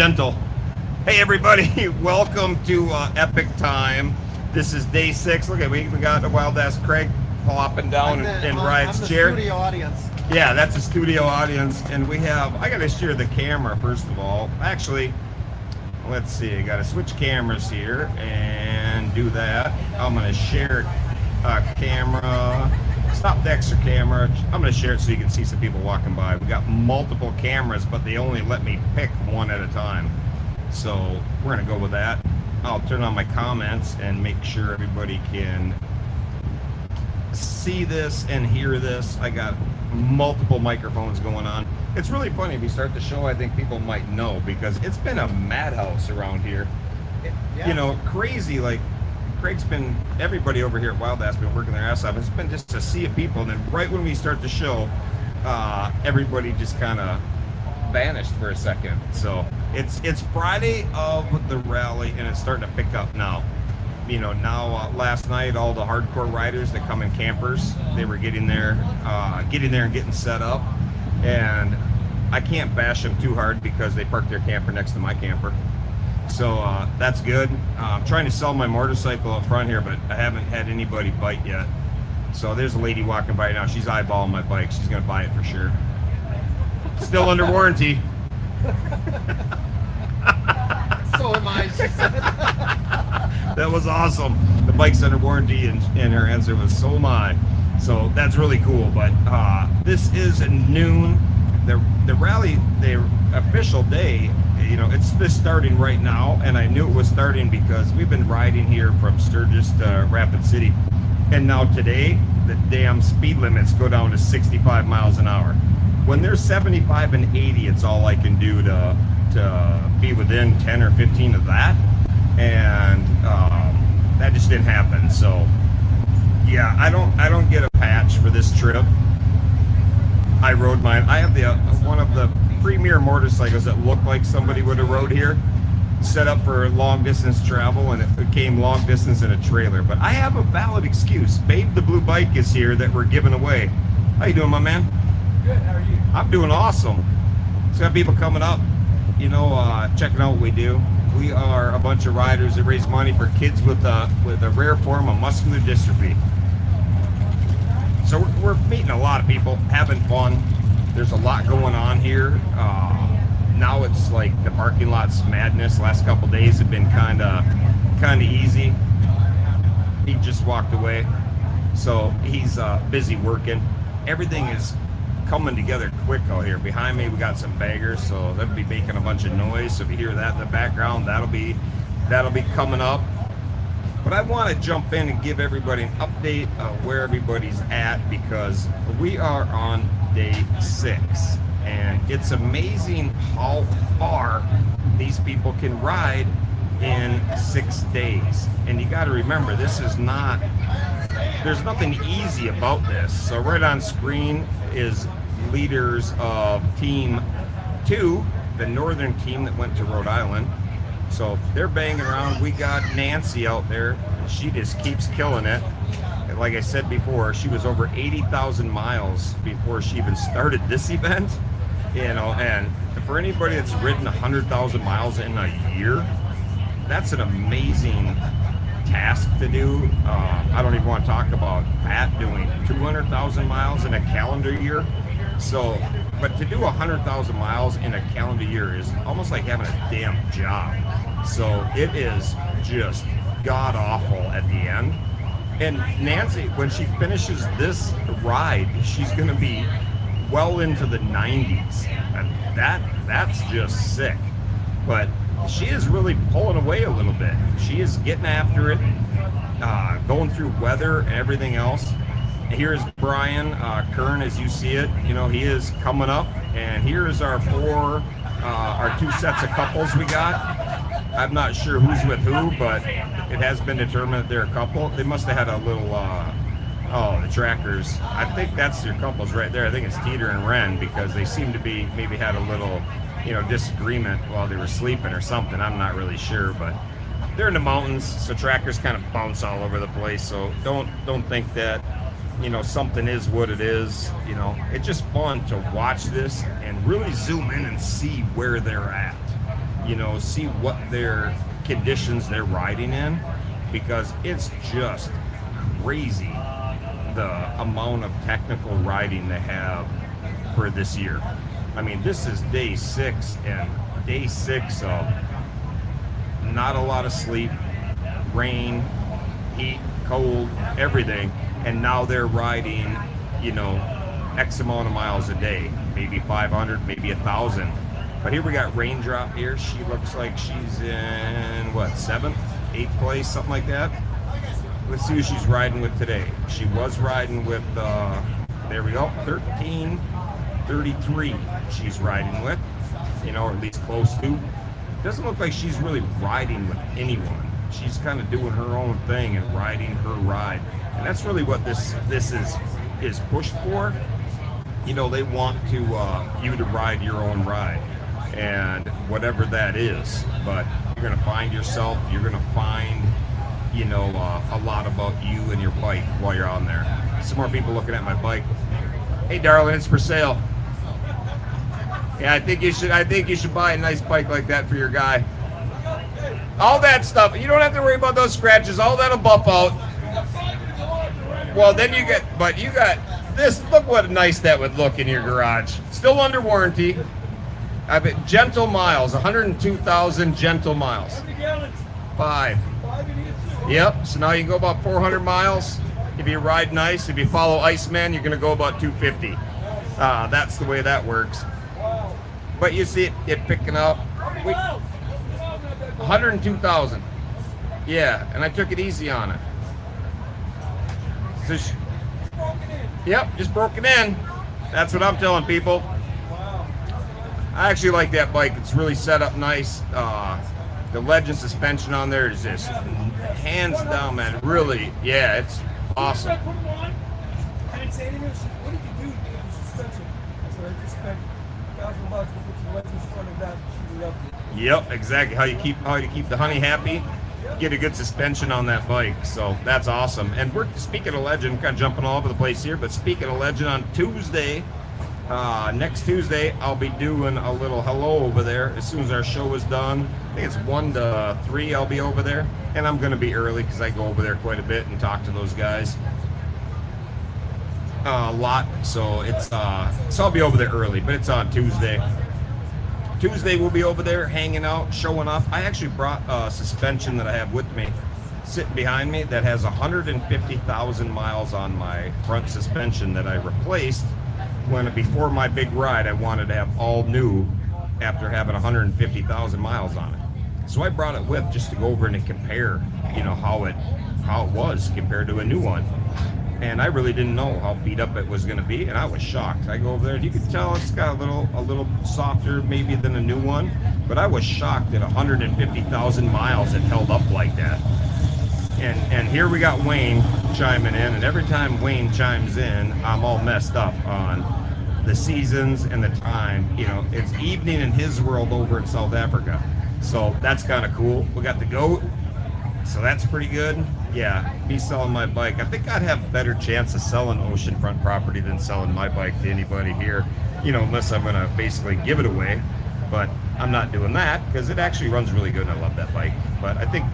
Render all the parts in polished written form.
gentle. Hey everybody, welcome to Epic Time. This is day 6. Look at we got a wild ass Craig popping down in Ride's chair. Studio audience. Yeah, that's a studio audience, and we have. I gotta share the camera first of all. Actually, let's see. I gotta switch cameras here and do that. I'm gonna share camera. Stop the extra camera. I'm going to share it so you can see some people walking by. We got multiple cameras, but they only let me pick one at a time. So we're going to go with that. I'll turn on my comments and make sure everybody can see this and hear this. I got multiple microphones going on. It's really funny. If you start the show, I think people might know because it's been a madhouse around here. Yeah. You know, crazy like. Craig's been, everybody over here at Wild Ass been working their ass off. It's been just a sea of people, and then right when we start the show, everybody just kind of vanished for a second. So it's Friday of the rally, and it's starting to pick up now. You know, now last night all the hardcore riders that come in campers, they were getting there and getting set up, and I can't bash them too hard because they parked their camper next to my camper. So that's good. I'm trying to sell my motorcycle up front here, but I haven't had anybody bite yet. So there's a lady walking by now. She's eyeballing my bike. She's going to buy it for sure. Still under warranty. So am I, she said. That was awesome. The bike's under warranty, and her answer was, so am I. So that's really cool. But this is at noon. The rally, the official day, you know, it's just starting right now, and I knew it was starting because we've been riding here from Sturgis to Rapid City, and now today the damn speed limits go down to 65 miles an hour. When they're 75 and 80, it's all I can do to be within 10 or 15 of that, and that just didn't happen. So yeah, I don't get a patch for this trip. I rode mine. I have the one of the premier motorcycles that looked like somebody would have rode here, set up for long distance travel, and it came long distance in a trailer. But I have a valid excuse. Babe the Blue Bike is here that we're giving away. How you doing, my man? Good, how are you? I'm doing awesome. So got people coming up, you know, checking out what we do. We are a bunch of riders that raise money for kids with a rare form of muscular dystrophy. So we're meeting a lot of people, having fun. There's a lot going on here. Now it's like the parking lot's madness. Last couple days have been kind of easy. He just walked away, so he's busy working. Everything is coming together quick out here. Behind me, we got some baggers, so they'll be making a bunch of noise. So if you hear that in the background, that'll be coming up. But I want to jump in and give everybody an update of where everybody's at because we are on day 6, and it's amazing how far these people can ride in 6 days. And you got to remember, this is not, there's nothing easy about this. So right on screen is leaders of Team 2, the northern team that went to Rhode Island. So they're banging around. We got Nancy out there. She just keeps killing it. And like I said before, she was over 80,000 miles before she even started this event. You know, and for anybody that's ridden 100,000 miles in a year, that's an amazing task to do. I don't even want to talk about Pat doing 200,000 miles in a calendar year. So, but to do 100,000 miles in a calendar year is almost like having a damn job. So it is just god awful at the end. And Nancy, when she finishes this ride, she's going to be well into the 90s. And that's just sick. But she is really pulling away a little bit. She is getting after it, going through weather and everything else. Here's Brian Kern, as you see it. You know, he is coming up. And here's our two sets of couples we got. I'm not sure who's with who, but it has been determined that they're a couple. They must have had a little, the trackers. I think that's your couples right there. I think it's Teeter and Ren because they seem to be, maybe had a little, you know, disagreement while they were sleeping or something. I'm not really sure, but they're in the mountains, so trackers kind of bounce all over the place. So don't think that, you know, something is what it is. You know, it's just fun to watch this and really zoom in and see where they're at. see what their conditions they're riding in, because it's just crazy the amount of technical riding they have for this year. I mean, this is day 6, and day 6 of not a lot of sleep, rain, heat, cold, everything, and now they're riding, X amount of miles a day, maybe 500, maybe 1,000. But here we got Raindrop here. She looks like she's in, 7th, 8th place, something like that. Let's see who she's riding with today. She was riding with, there we go, 1333 she's riding with, or at least close to. Doesn't look like she's really riding with anyone. She's kind of doing her own thing and riding her ride. And that's really what this is pushed for. They want you to ride your own ride, and whatever that is. But you're going to find yourself, you're going to find, a lot about you and your bike while you're on there. Some more people looking at my bike. Hey, darling, it's for sale. Yeah, I think you should buy a nice bike like that for your guy. All that stuff, you don't have to worry about those scratches. All that'll buff out. Well, then you got this. Look what nice that would look in your garage. Still under warranty. I bet gentle miles, 102,000 gentle miles. 5. Yep. So now you can go about 400 miles. If you ride nice, if you follow Iceman, you're going to go about 250. That's the way that works. But you see it picking up. 102,000. Yeah, and I took it easy on it. So yep, just broke it in. That's what I'm telling people. I actually like that bike. It's really set up nice. The Legend suspension on there is just hands down, man. Really, yeah, it's awesome. I didn't say anything. What did you do with the suspension? I said, I just spent $1,000 to put the Legends front of that. She loved it. Yep, exactly. How you keep the honey happy. Get a good suspension on that bike, so that's awesome. And we're speaking of Legend, kind of jumping all over the place here, but speaking of Legend, on Tuesday, next Tuesday, I'll be doing a little hello over there as soon as our show is done. I think it's 1 to 3 I'll be over there, and I'm going to be early because I go over there quite a bit and talk to those guys a lot, so so I'll be over there early, but it's on Tuesday. Tuesday we'll be over there hanging out, showing off. I actually brought a suspension that I have with me, sitting behind me, that has 150,000 miles on my front suspension that I replaced before my big ride. I wanted to have all new after having 150,000 miles on it. So I brought it with just to go over and to compare, how it was compared to a new one. And I really didn't know how beat up it was going to be, and I was shocked. I go over there, and you can tell it's got a little softer maybe than a new one, but I was shocked that 150,000 miles it held up like that. And here we got Wayne chiming in, and every time Wayne chimes in, I'm all messed up on the seasons and the time. It's evening in his world over in South Africa, so that's kind of cool. We got the goat, so that's pretty good. Yeah, me selling my bike. I think I'd have a better chance of selling oceanfront property than selling my bike to anybody here, unless I'm going to basically give it away. But I'm not doing that because it actually runs really good and I love that bike. But I think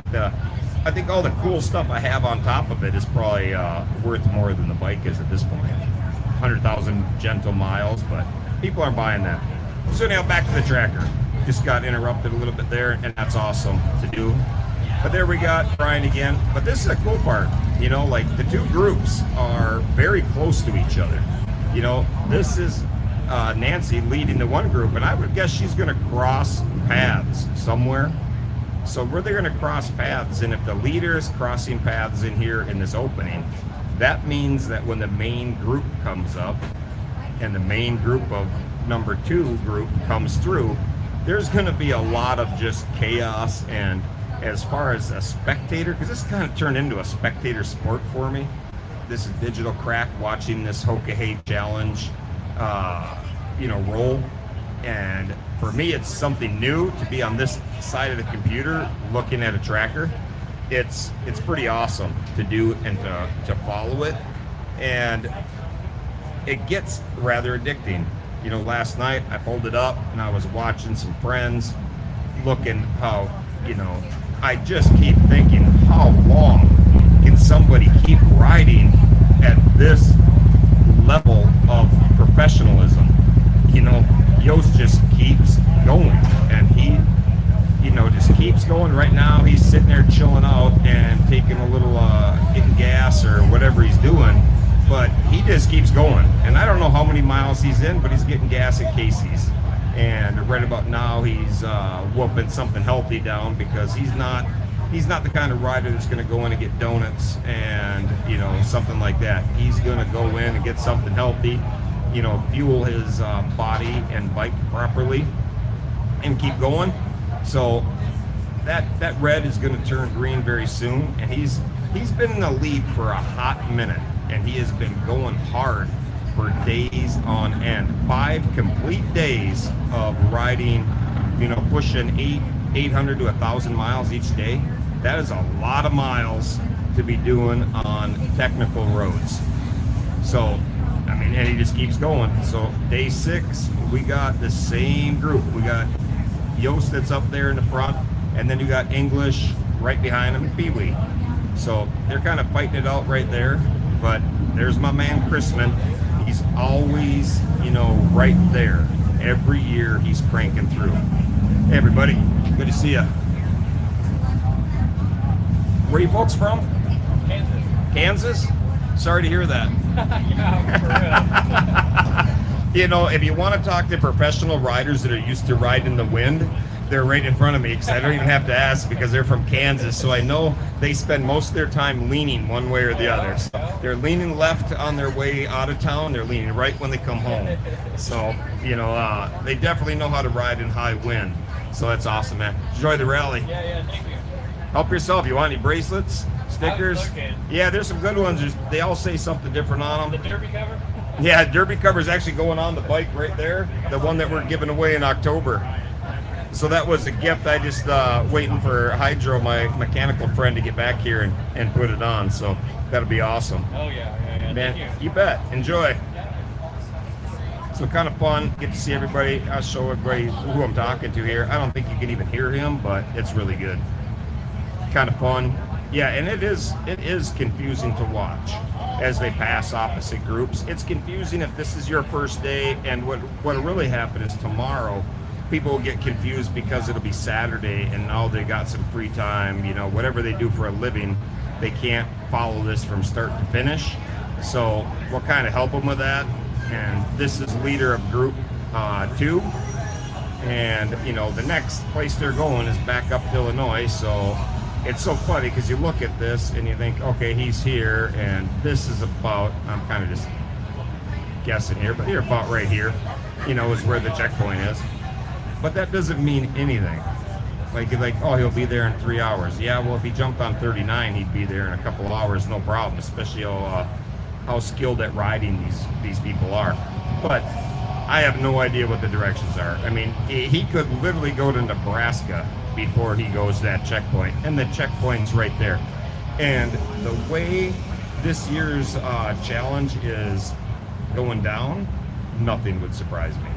all the cool stuff I have on top of it is probably worth more than the bike is at this point. 100,000 gentle miles, but people aren't buying that. So now back to the tracker. Just got interrupted a little bit there, and that's awesome to do. But there we got Brian again. But this is a cool part, like the two groups are very close to each other. This is Nancy leading the one group, and I would guess she's going to cross paths somewhere. So where they're going to cross paths, and if the leader is crossing paths in here in this opening, that means that when the main group comes up and the main group of number 2 group comes through, there's going to be a lot of just chaos. And as far as a spectator, because this kind of turned into a spectator sport for me. This is Digital Crack watching this Hoka Hey Challenge, roll. And for me, it's something new to be on this side of the computer looking at a tracker. It's pretty awesome to do and to follow it. And it gets rather addicting. Last night I pulled it up and I was watching some friends looking how, I just keep thinking, how long can somebody keep riding at this level of professionalism? Yost just keeps going, and he just keeps going. Right now he's sitting there chilling out and taking a little getting gas or whatever he's doing, but he just keeps going. And I don't know how many miles he's in, but he's getting gas at Casey's, and right about now he's whooping something healthy down, because he's not the kind of rider that's going to go in and get donuts and something like that. He's going to go in and get something healthy, fuel his body and bike properly and keep going. So that red is going to turn green very soon, and he's been in the lead for a hot minute, and he has been going hard for days on end. 5 complete days of riding, pushing 800 to 1,000 miles each day. That is a lot of miles to be doing on technical roads. So, and he just keeps going. So day 6, we got the same group. We got Yost that's up there in the front, and then you got English right behind him, Pee-wee. So they're kind of fighting it out right there. But there's my man Chrisman. He's always, right there. Every year he's cranking through. Hey everybody, good to see you. Where are you folks from? Kansas? Sorry to hear that. If you want to talk to professional riders that are used to riding in the wind, they're right in front of me, because I don't even have to ask, because they're from Kansas. So I know they spend most of their time leaning one way or the other. So they're leaning left on their way out of town. They're leaning right when they come home. So, they definitely know how to ride in high wind. So that's awesome, man. Enjoy the rally. Yeah, thank you. Help yourself. You want any bracelets, stickers? Yeah, there's some good ones. They all say something different on them. The Derby cover? Yeah, Derby cover is actually going on the bike right there. The one that we're giving away in October. So that was a gift. I just waiting for Hydro, my mechanical friend, to get back here and put it on. So that'll be awesome. Oh, yeah. Man, you bet. Enjoy. So kind of fun. Get to see everybody. I'll show everybody who I'm talking to here. I don't think you can even hear him, but it's really good. Kind of fun. Yeah, and it is confusing to watch as they pass opposite groups. It's confusing if this is your first day, and what'll really happen is tomorrow people will get confused because it'll be Saturday and now they got some free time, whatever they do for a living, they can't follow this from start to finish. So we'll kind of help them with that. And this is leader of group 2. And, the next place they're going is back up to Illinois. So it's so funny because you look at this and you think, okay, he's here, and this is about, I'm kind of just guessing here, but you're about right here, is where the checkpoint is. But that doesn't mean anything. Like, oh, he'll be there in 3 hours. Yeah, well, if he jumped on 39, he'd be there in a couple of hours, no problem, especially how skilled at riding these people are. But I have no idea what the directions are. He could literally go to Nebraska before he goes to that checkpoint, and the checkpoint's right there. And the way this year's challenge is going down, nothing would surprise me.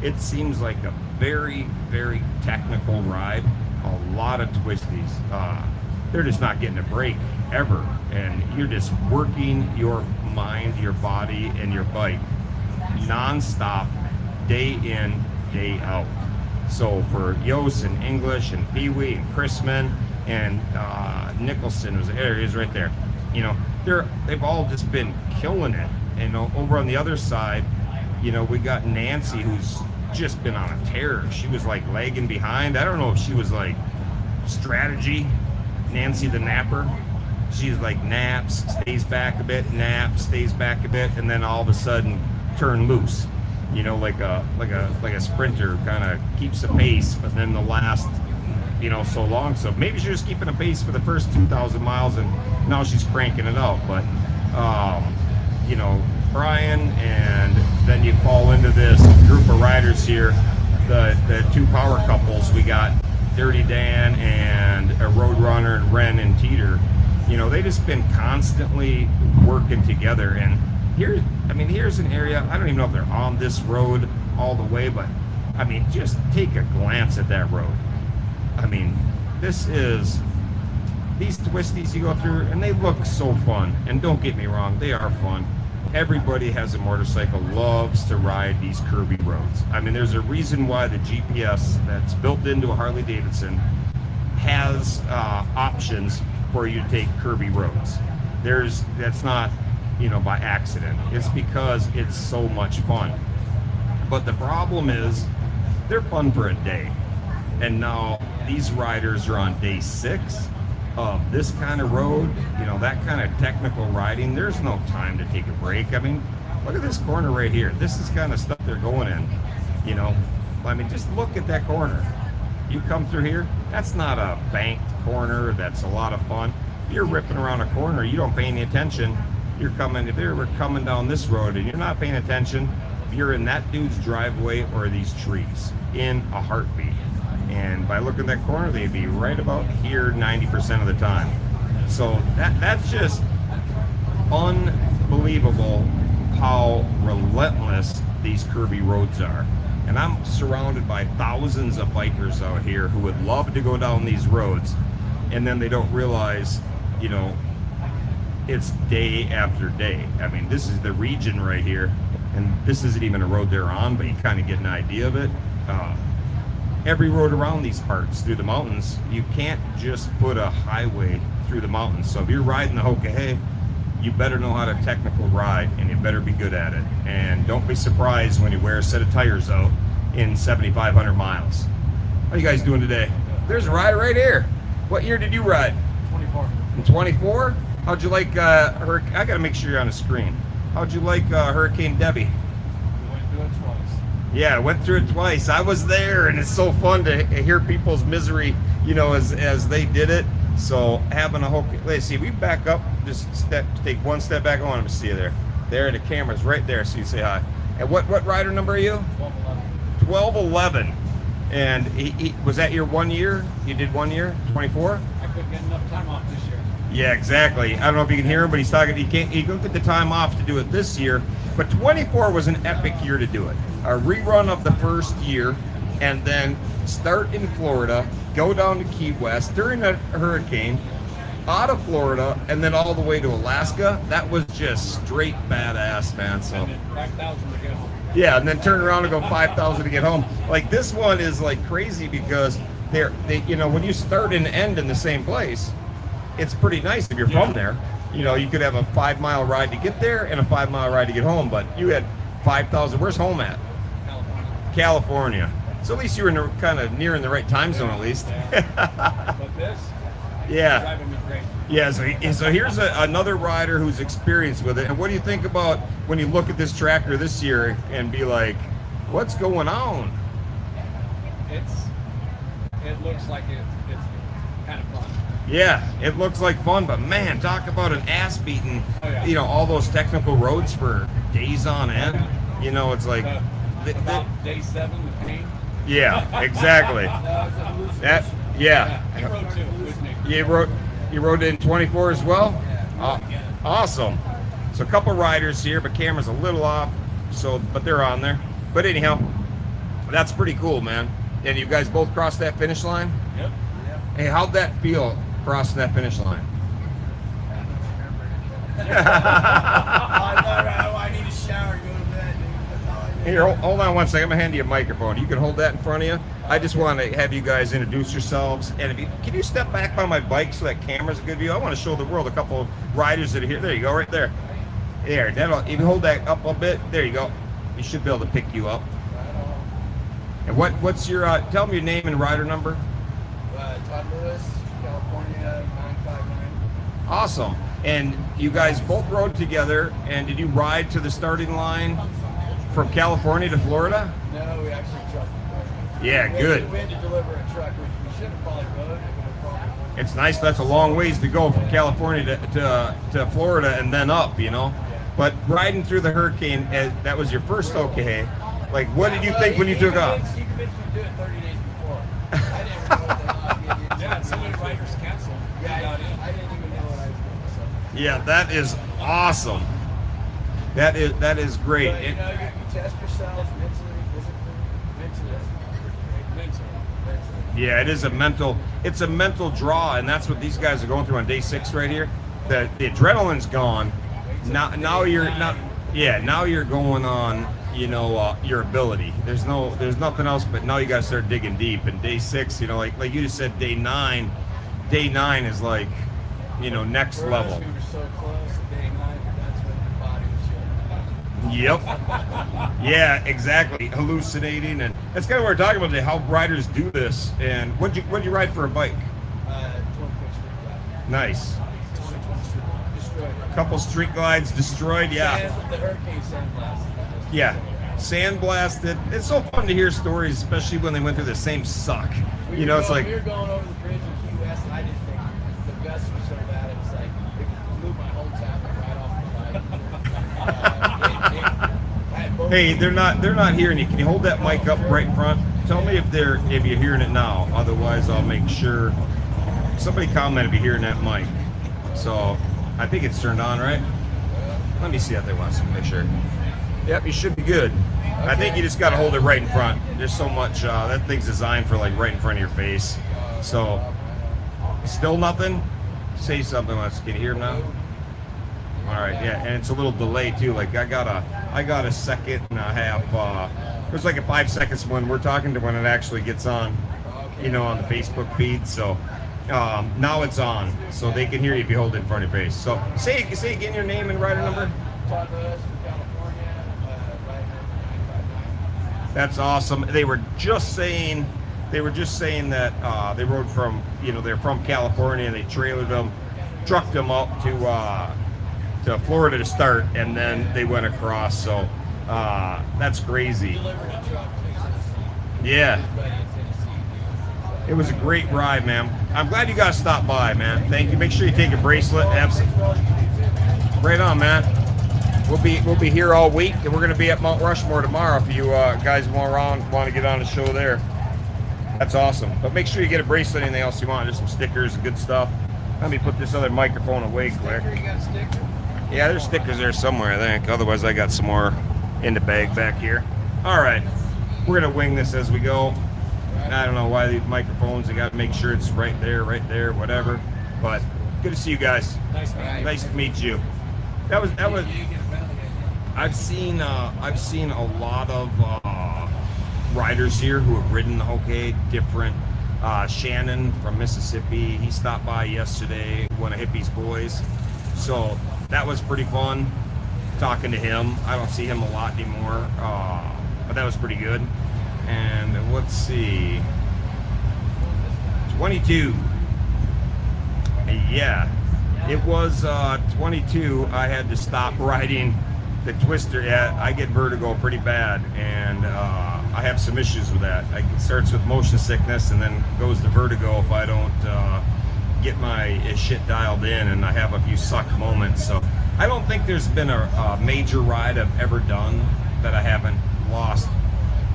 It seems like a very, very technical ride, a lot of twisties. They're just not getting a break ever, and you're just working your mind, your body, and your bike non-stop, day in, day out. So for Yost and English and Pee-wee and Chrisman and Nicholson, there he is right there. They've all just been killing it. And over on the other side, we got Nancy, who's just been on a tear. She was like lagging behind. I don't know if she was like strategy, Nancy the napper. She's like naps, stays back a bit, naps, stays back a bit, and then all of a sudden turn loose. Like a sprinter, kind of keeps a pace, but then the last, so long. So maybe she's just keeping a pace for the first 2,000 miles, and now she's cranking it out. But Brian, and then you fall into this group of riders here, the 2 power couples. We got Dirty Dan and a Roadrunner, and Ren and Teeter. They just been constantly working together. And here's an area, I don't even know if they're on this road all the way, but just take a glance at that road. I mean, these twisties you go through, and they look so fun. And don't get me wrong, they are fun. Everybody has a motorcycle loves to ride these curvy roads. I mean, there's a reason why the GPS that's built into a Harley Davidson has options for you to take curvy roads. That's not, by accident. It's because it's so much fun. But the problem is, they're fun for a day. And now these riders are on day 6 of this kind of road, that kind of technical riding. There's no time to take a break. I mean, look at this corner right here. This is kind of stuff they're going in, I mean, just look at that corner. You come through here, that's not a banked corner. That's a lot of fun. You're ripping around a corner. You don't pay any attention. If you're coming down this road and you're not paying attention, you're in that dude's driveway or these trees in a heartbeat. And by looking at that corner, they'd be right about here 90% of the time. So that's just unbelievable how relentless these curvy roads are. And I'm surrounded by thousands of bikers out here who would love to go down these roads, and then they don't realize, it's day after day. I mean, this is the region right here, and this isn't even a road they're on, but you kind of get an idea of it. Every road around these parts through the mountains, you can't just put a highway through the mountains. So if you're riding the Hoka, you better know how to technical ride, and you better be good at it. And don't be surprised when you wear a set of tires out in 7,500 miles. How you guys doing today? There's a rider right here. What year did you ride? 24. In 24? How'd you like I gotta make sure you're on the screen. How'd you like Hurricane Debbie? We went through it twice. Yeah, I went through it twice. I was there, and it's so fun to hear people's misery, as they did it. So having a whole, let's see, we back up, just take one step back. I want them to see you there. There, the camera's right there, so you say hi. And what rider number are you? 1211. 1211. And he was that your 1 year? You did 1 year? 24? I couldn't get enough time off this year. Yeah, exactly. I don't know if you can hear him, but he's talking. He couldn't get the time off to do it this year. But 24 was an epic year to do it. A rerun of the first year, and then start in Florida, go down to Key West during a hurricane, out of Florida, and then all the way to Alaska. That was just straight badass, man. So And then 5,000 to get home. yeah, and then turn around and go 5,000 to get home. Like this one is like crazy because they when you start and end in the same place, it's pretty nice if you're from there. You could have a 5-mile ride to get there and a 5-mile ride to get home, but you had 5,000. Where's home at? California. So at least you were kind of near in the right time zone, at least. But this, Yeah. driving me crazy. Yeah, so here's another rider who's experienced with it. And what do you think about when you look at this tractor this year and be like, what's going on? It looks like it's kind of fun. Yeah, it looks like fun, but man, talk about an ass beating, Oh, yeah. all those technical roads for days on end. It's like, About day 7, the pain. yeah, exactly. That, yeah. He rode too, didn't he? You rode in 24 as well? Awesome. So a couple riders here, but camera's a little off, but they're on there. But anyhow, that's pretty cool, man. And you guys both crossed that finish line? Yep. Hey, how'd that feel crossing that finish line? I need a shower, go to bed. Here, hold on one second. I'm gonna hand you a microphone. You can hold that in front of you. I just want to have you guys introduce yourselves. And can you step back by my bike so that camera's a good view? I want to show the world a couple of riders that are here. There you go, right there. There, if you hold that up a bit, there you go. You should be able to pick you up. And what's your? Tell me your name and rider number. Todd Lewis, California 959. Awesome. And you guys both rode together. And did you ride to the starting line from California to Florida? No, we actually trucked. Yeah, good. We had to deliver a truck, which we should have probably rode. It would have probably. It's nice. That's a long ways to go from California to Florida and then up, But riding through the hurricane, that was your first okay. Like, what did you think when you took off? He convinced me to do it 30 days before. I didn't know what yeah, so many riders canceled. Yeah, I didn't even know what I was doing. So. Yeah, that is awesome. That is great. But, you test yourself mentally, physically, mentally. Yeah, it's a mental draw, and that's what these guys are going through on day 6 right here. The adrenaline's gone. Now you're not. Yeah, now you're going on. Your ability. There's nothing else. But now you got to start digging deep. And day 6, like you just said, day 9. Day 9 is like, next For level. us, we were so close to day 9, but that's when the body was shut. Yep. Yeah, exactly. Hallucinating, and that's kind of what we're talking about today. How riders do this. And what'd you ride for a bike? 24 street glide. Nice. Destroyed. Couple street glides destroyed. Yeah. The hurricane sandblast. Yeah. Sandblasted. It's so fun to hear stories, especially when they went through the same suck. It's like. We were going over the bridge in Key West, and I didn't think the gusts were so bad. It was like it blew my whole tablet right off the bike. Hey, they're not hearing you. Can you hold that mic up right in front? Tell me if you're hearing it now. Otherwise, I'll make sure. Somebody comment if you're hearing that mic. So, I think it's turned on, right? Let me see if they want to make sure. Yep, you should be good. I think you just got to hold it right in front. There's so much. That thing's designed for like right in front of your face. So, still nothing. Say something. Can you hear him now? All right, yeah, and it's a little delay too. Like I got a second and a half. There's like a 5 seconds when we're talking to when it actually gets on, on the Facebook feed. So now it's on, so they can hear you if you hold it in front of your face. So say again your name and rider number. Todd Lewis from California, rider number 959. That's awesome. They were just saying that they rode from they're from California and they trailered them, trucked them up to Florida to start, and then they went across. So that's crazy. Delivered a truck to Tennessee. Yeah, Everybody in Tennessee. it was a great ride, man. I'm glad you guys stopped by, man. Thank you. Make sure you take a bracelet. Right on, man. We'll be here all week, and we're gonna be at Mount Rushmore tomorrow. If you guys want to get on the show there, that's awesome. But make sure you get a bracelet. Anything else you want? Just some stickers, good stuff. Let me put this other microphone away quick. Sticker, you got a sticker? Yeah, there's stickers there somewhere, I think. Otherwise, I got some more in the bag back here. All right, we're gonna wing this as we go. I don't know why these microphones. I got to make sure it's right there, whatever. But good to see you guys. Nice to meet you. That was. I've seen a lot of riders here who have ridden the Hokay. Different. Shannon from Mississippi. He stopped by yesterday. One of Hippie's boys. So that was pretty fun talking to him. I don't see him a lot anymore, but that was pretty good. And let's see, 22. Yeah, it was 22. I had to stop riding the Twister. Yeah, I get vertigo pretty bad, and I have some issues with that. It starts with motion sickness and then goes to vertigo if I don't get my shit dialed in, and I have a few suck moments. So I don't think there's been a major ride I've ever done that I haven't lost,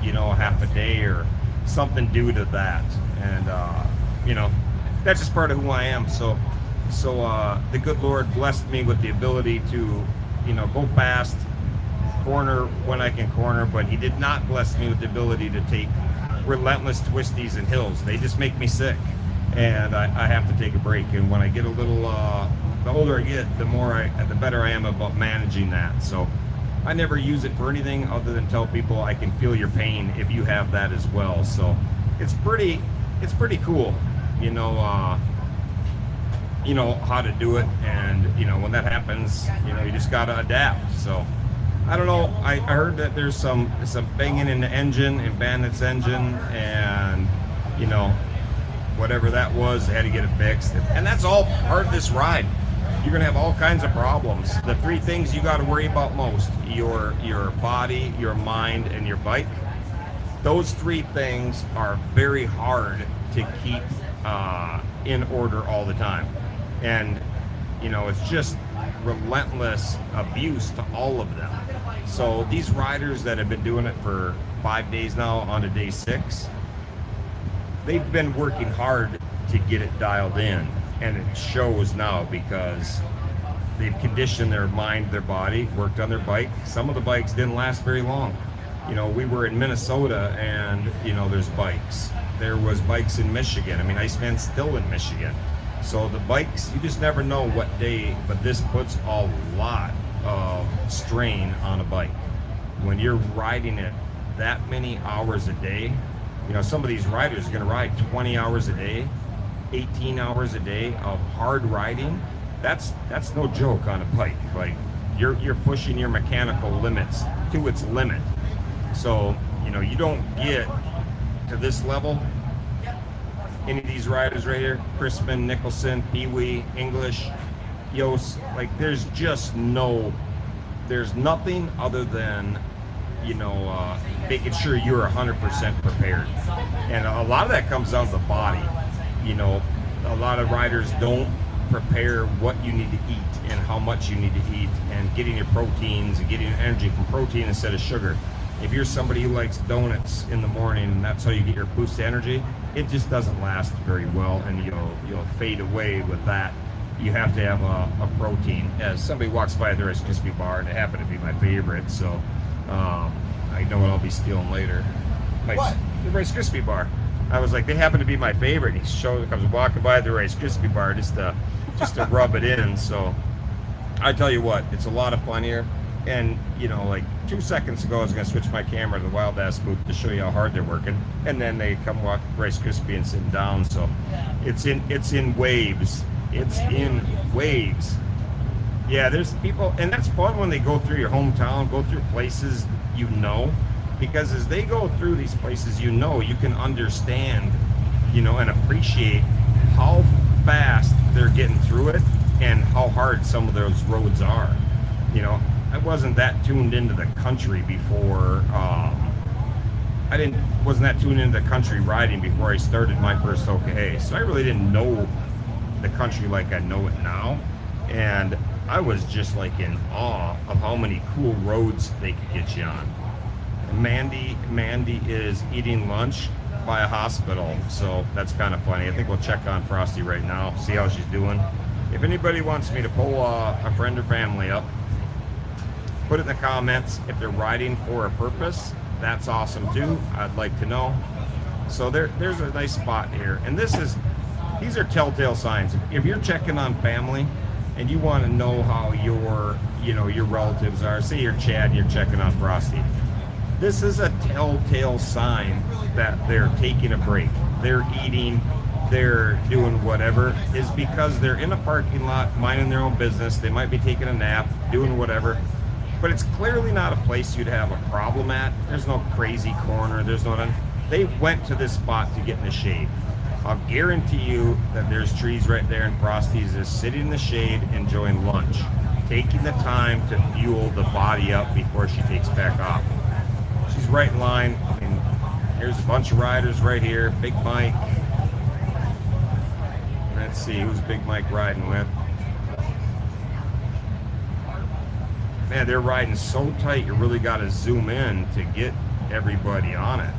half a day or something due to that. And that's just part of who I am. So the good Lord blessed me with the ability to go fast, corner when I can corner, but he did not bless me with the ability to take relentless twisties and hills. They just make me sick, and I have to take a break. And when I get a little, the older I get, the better I am about managing that. So I never use it for anything other than tell people I can feel your pain if you have that as well. So it's pretty cool, how to do it, and when that happens, you just gotta adapt. So I don't know. I heard that there's some banging in the engine, in Bandit's engine, and whatever that was, they had to get it fixed. And that's all part of this ride. You're gonna have all kinds of problems. The 3 things you got to worry about most: your body, your mind, and your bike. Those 3 things are very hard to keep in order all the time. And it's just relentless abuse to all of them. So these riders that have been doing it for 5 days now, on to day 6, they've been working hard to get it dialed in, and it shows now because they've conditioned their mind, their body, worked on their bike. Some of the bikes didn't last very long. We were in Minnesota, and there's bikes. there was bikes in Michigan. I mean, Iceman's still in Michigan. So the bikes, you just never know what day, but this puts a lot of strain on a bike. When you're riding it that many hours a day, you know, some of these riders are going to ride 20 hours a day, 18 hours a day of hard riding. That's no joke on a bike. Like, you're pushing your mechanical limits to its limit. So, you know, you don't get to this level. Any of these riders right here, Crispin, Nicholson, Pee-wee, English, Yost, like there's nothing other than, you know, making sure you're 100% prepared. And a lot of that comes down to the body. You know, a lot of riders don't prepare what you need to eat and how much you need to eat, and getting your proteins and getting your energy from protein instead of sugar. If you're somebody who likes donuts in the morning and that's how you get your boost to energy, it just doesn't last very well, and you'll fade away with that. You have to have a protein. As somebody walks by the Rice Krispie bar, and it happened to be my favorite, so I know what I'll be stealing later. What? The Rice Krispie bar. I was like, they happen to be my favorite. He comes walking by the Rice Krispie bar just to rub it in. So I tell you what, it's a lot of fun here. And, you know, like 2 seconds ago, I was going to switch my camera to the Wild Ass booth to show you how hard they're working. And then they come walk Rice Krispie and sitting down. So it's in waves. It's in waves. Yeah, there's people, and that's fun when they go through your hometown, go through places you know, because as they go through these places you know, you can understand, you know, and appreciate how fast they're getting through it and how hard some of those roads are. You know, I wasn't that tuned into the country before. Wasn't that tuned into the country riding before I started my first OKA. So I really didn't know the country like I know it now. And I was just like in awe of how many cool roads they could get you on. Mandy is eating lunch by a hospital, so that's kind of funny. I think we'll check on Frosty right now, see how she's doing. If anybody wants me to pull a friend or family up, put it in the comments. If they're riding for a purpose, that's awesome too. I'd like to know. So there's a nice spot here, and these are telltale signs. If you're checking on family and you want to know how your relatives are, say you're Chad and you're checking on Frosty, this is a telltale sign that they're taking a break, they're eating, they're doing whatever, is because they're in a parking lot minding their own business. They might be taking a nap, doing whatever, but it's clearly not a place you'd have a problem at. There's no crazy corner, they went to this spot to get in the shade. I'll guarantee you that there's trees right there, and Frosty's is sitting in the shade enjoying lunch, taking the time to fuel the body up before she takes back off. She's right in line. I mean, here's a bunch of riders right here. Big Mike. Let's see, who's Big Mike riding with? Man, they're riding so tight, you really got to zoom in to get everybody on it.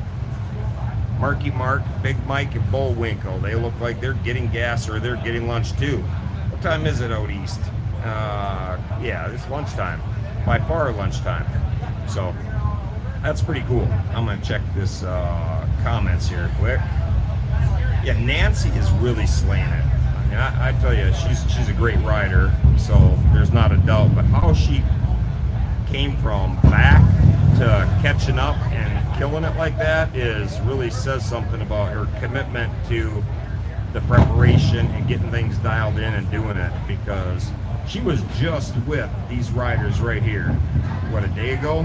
Marky Mark, Big Mike, and Bullwinkle, they look like they're getting gas or they're getting lunch too. What time is it out east? Yeah, it's lunchtime. By far lunchtime. So that's pretty cool. I'm gonna check this comments here quick. Yeah, Nancy is really slaying it. I mean, I tell you, she's a great rider, so there's not a doubt. But how she came from back to catching up and killing it like that really says something about her commitment to the preparation and getting things dialed in and doing it, because she was just with these riders right here, a day ago,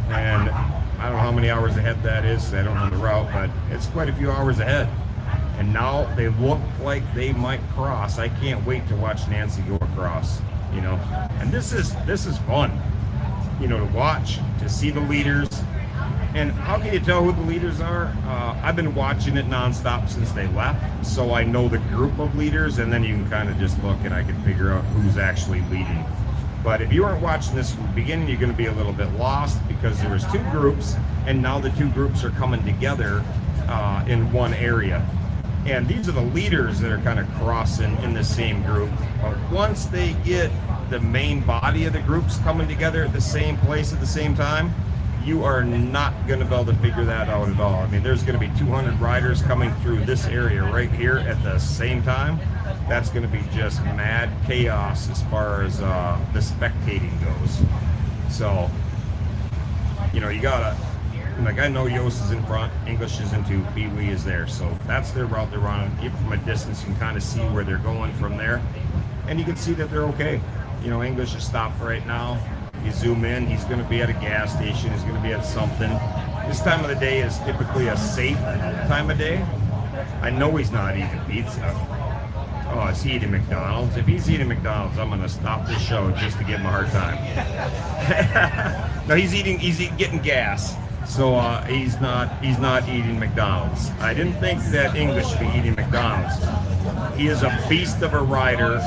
and I don't know how many hours ahead that is. I don't know the route, but it's quite a few hours ahead. And now they look like they might cross. I can't wait to watch Nancy go across, you know. And this is fun, you know, to watch, to see the leaders. And how can you tell who the leaders are? I've been watching it nonstop since they left, so I know the group of leaders, and then you can kind of just look and I can figure out who's actually leading. But if you weren't watching this from the beginning, you're going to be a little bit lost, because there was two groups, and now the two groups are coming together in one area. And these are the leaders that are kind of crossing in the same group. But once they get the main body of the groups coming together at the same place at the same time, you are not going to be able to figure that out at all. I mean, there's going to be 200 riders coming through this area right here at the same time. That's going to be just mad chaos as far as the spectating goes. So, you know, you gotta, like, I know Yost is in front, English is in two, Pee-wee is there. So that's their route they're running. Even from a distance, you can kind of see where they're going from there. And you can see that they're okay. You know, English is stopped right now. You zoom in, he's going to be at a gas station, he's going to be at something. This time of the day is typically a safe time of day. I know he's not eating pizza. Oh, is he eating McDonald's? If he's eating McDonald's, I'm going to stop this show just to give him a hard time. No, he's getting gas. So he's not eating McDonald's. I didn't think that English would be eating McDonald's. He is a beast of a rider,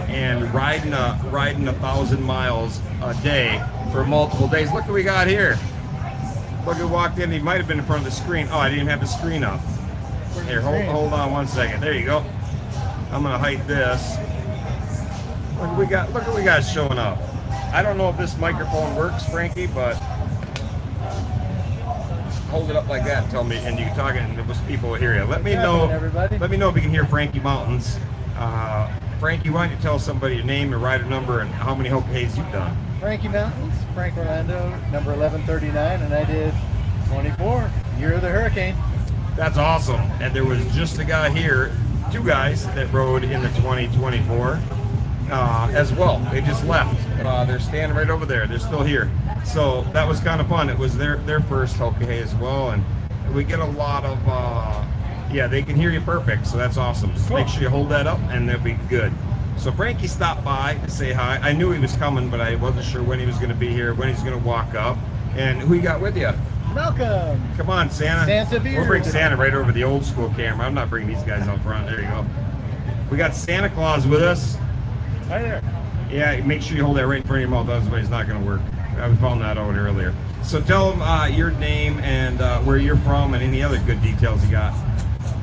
and riding 1,000 miles a day for multiple days. Look what we got here. Look who walked in. He might have been in front of the screen. Oh, I didn't even have the screen up. Here, hold on 1 second. There you go. I'm gonna hide this. Look what we got. Look what we got showing up. I don't know if this microphone works, Frankie, but hold it up like that and tell me, and you can talk it, and there was people hear you. Let me know. Everybody. Let me know if you can hear Frankie Mountains. Frankie, why don't you tell somebody your name, your rider number, and how many Hope Hays you've done? Frankie Mountains, Frank Orlando, number 1139, and I did 24, Year of the Hurricane. That's awesome. And there was just a guy here, two guys that rode in the 2024 as well. They just left. They're standing right over there. They're still here. So that was kind of fun. It was their first Hope Hay as well, and we get a lot of yeah, they can hear you perfect, so that's awesome. Just make sure you hold that up and they'll be good. So Frankie stopped by to say hi. I knew he was coming, but I wasn't sure when he was going to be here, when he's going to walk up. And who you got with you? Malcolm. Come on, Santa. Santa Beard. We'll bring Santa right over the old school camera. I'm not bringing these guys up front. There you go. We got Santa Claus with us. Hi there. Yeah, make sure you hold that right in front of your mouth, otherwise it's not going to work. I found that out earlier. So tell them your name and where you're from and any other good details you got.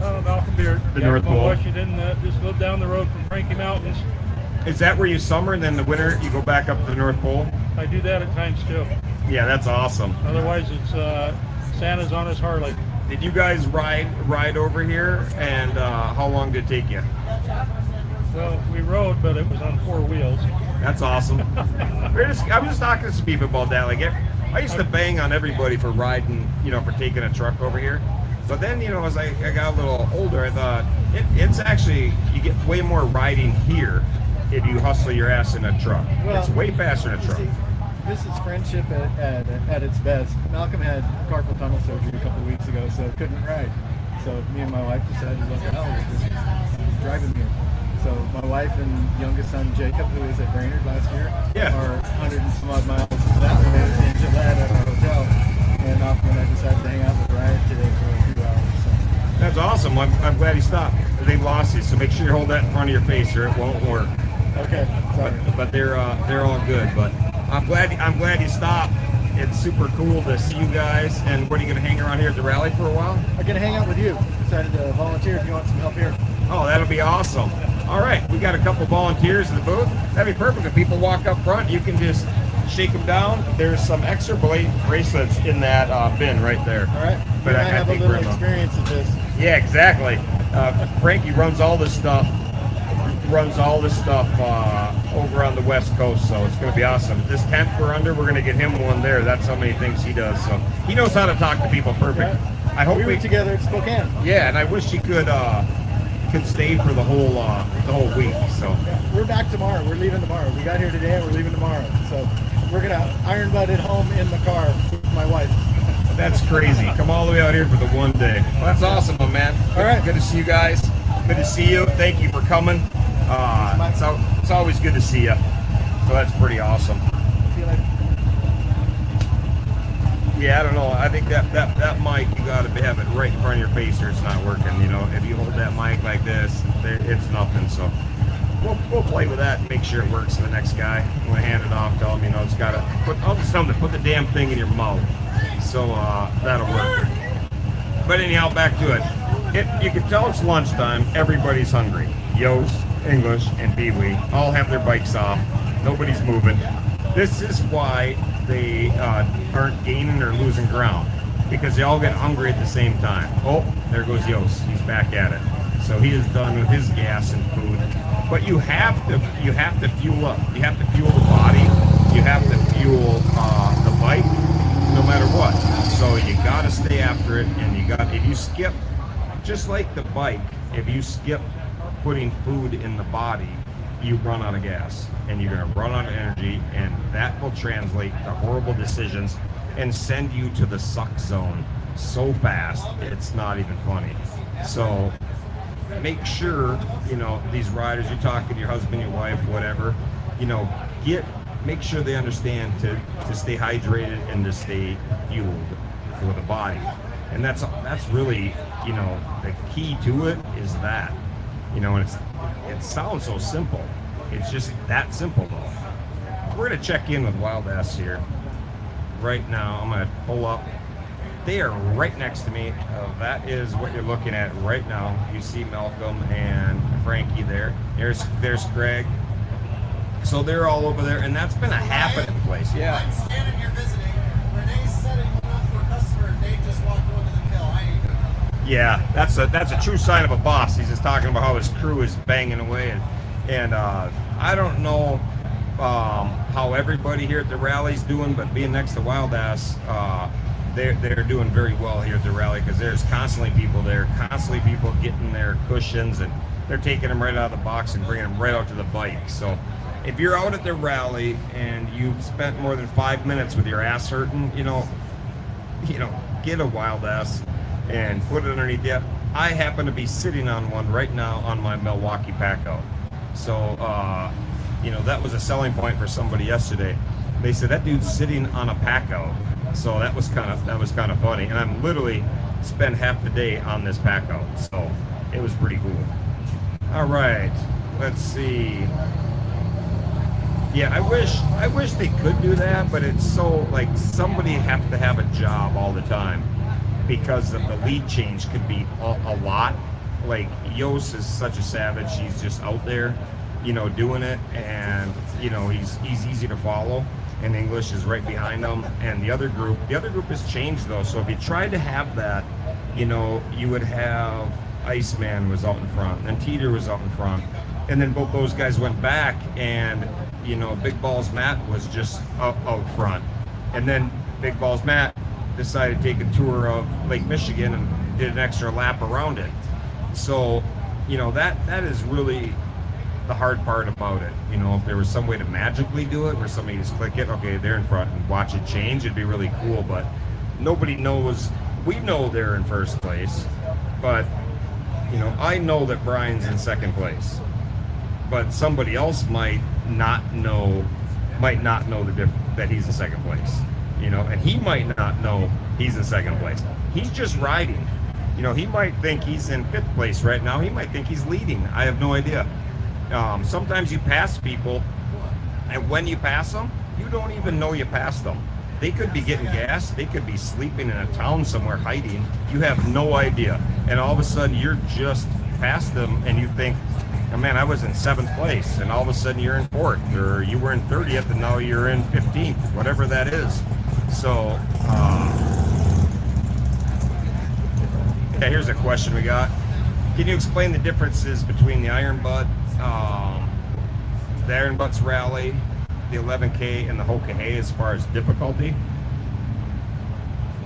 Malcolm Beard, The North Pole. Washington. Just lived down the road from Frankie Mountains. Is that where you summer and then the winter you go back up to the North Pole? I do that at times too. Yeah, that's awesome. Otherwise, it's Santa's on his Harley. Did you guys ride over here, and how long did it take you? Well, we rode, but it was on four wheels. That's awesome. I was just talking to some people about that. Like, I used to bang on everybody for riding, you know, for taking a truck over here. But then, you know, as I got a little older, I thought it's actually, you get way more riding here if you hustle your ass in a truck. Well, it's way faster in a truck. See, this is friendship at its best. Malcolm had carpal tunnel surgery a couple of weeks ago, so couldn't ride. So me and my wife decided, what the hell, we're just driving here. So my wife and youngest son Jacob, who was at Brainerd last year, are 100 and some odd miles that way in Gillette at our hotel. And Malcolm and I decided to hang out with Ryan today for a few hours. So. That's awesome. I'm glad he stopped. They lost you, so make sure you hold that in front of your face or it won't work. Okay, sorry. But they're all good. But I'm glad you stopped. It's super cool to see you guys. And what, are you going to hang around here at the rally for a while? I'm going to hang out with you. Decided to volunteer if you want some help here. Oh, that'll be awesome. All right, we got a couple volunteers in the booth. That'd be perfect. If people walk up front, you can just shake them down. There's some extra bracelets in that bin right there. All right. But I have a think little we're in experience at this. Yeah, exactly. Frankie runs all this stuff. Over on the West Coast, so it's going to be awesome. This 10th we're under, we're going to get him one there. That's how many things he does. So he knows how to talk to people perfect. Right. I hope we were together at Spokane. Yeah, and I wish he could stay for the whole week. So Yeah, we're back tomorrow. We're leaving tomorrow. We got here today and we're leaving tomorrow. So we're gonna iron butt it home in the car with my wife. that's crazy. Come all the way out here for the one day. Well, that's awesome, my man. All right. Good to see you guys. Good to see you. Thank you for coming. It's always good to see you. So that's pretty awesome. See you later. Yeah, I don't know. I think that mic, you got to have it right in front of your face or it's not working. You know, if you hold that mic like this, it's nothing. So we'll play with that and make sure it works for the next guy. I'm going to hand it off, tell him, you know, it's got to, I'll just tell him to put the damn thing in your mouth. So that'll work. But anyhow, back to it. You can tell it's lunchtime. Everybody's hungry. Yost, English, and Pee-wee all have their bikes off. Nobody's moving. This is why they aren't gaining or losing ground, because they all get hungry at the same time. Oh, there goes Yost. He's back at it. So he is done with his gas and food. But you have to fuel up. You have to fuel the body. You have to fuel the bike, no matter what. So you got to stay after it, and if you skip, just like the bike, if you skip putting food in the body, you run out of gas, and you're going to run out of energy, and that will translate to horrible decisions and send you to the suck zone so fast it's not even funny. So make sure, these riders, you're talking to your husband, your wife, whatever, make sure they understand to stay hydrated and to stay fueled for the body. And that's really, the key to it is that, and it sounds so simple. It's just that simple though. We're gonna check in with Wild Ass here right now. I'm gonna pull up. They are right next to me. That is what you're looking at right now. You see Malcolm and Frankie there. There's Greg. So they're all over there, and that's been a happening place. Yeah. I'm standing here visiting. Renee's setting one up for a customer, and Dave just walked over to the kill. I need to know. Yeah, that's a true sign of a boss. He's just talking about how his crew is banging away, and I don't know how everybody here at the rally's doing, but being next to Wild Ass, they're doing very well here at the rally, because there's constantly people there, constantly people getting their cushions, and they're taking them right out of the box and bringing them right out to the bike. So if you're out at the rally and you've spent more than 5 minutes with your ass hurting, get a Wild Ass and put it underneath you. I happen to be sitting on one right now on my Milwaukee Pack-Out. So, that was a selling point for somebody yesterday. They said, that dude's sitting on a Pack-Out. So that was kind of funny. And I'm literally spent half the day on this Pack-Out. So it was pretty cool. All right, let's see. Yeah, I wish they could do that, but it's so, like, somebody has to have a job all the time, because of the lead change could be a lot. Like, Yost is such a savage. He's just out there, doing it, and, he's easy to follow, and English is right behind him. And the other group has changed, though. So if you tried to have that, you would have Iceman was out in front, and Teeter was out in front, and then both those guys went back, and Big Balls Matt was just out front. And then Big Balls Matt decided to take a tour of Lake Michigan and did an extra lap around it. So, that is really the hard part about it. If there was some way to magically do it, where somebody just click it, okay, they're in front, and watch it change, it'd be really cool. But nobody knows. We know they're in first place, but, I know that Brian's in second place. But somebody else might not know that he's in second place, and he might not know he's in second place. He's just riding. He might think he's in fifth place right now. He might think he's leading. I have no idea. Sometimes you pass people, and when you pass them, you don't even know you passed them. They could be getting gas. They could be sleeping in a town somewhere hiding. You have no idea. And all of a sudden, you're just past them, and you think, oh, man, I was in 7th place, and all of a sudden you're in 4th, or you were in 30th, and now you're in 15th, whatever that is. So, here's a question we got. Can you explain the differences between the Iron Butt, the Iron Butts Rally, the 11K, and the Hoka Hey as far as difficulty?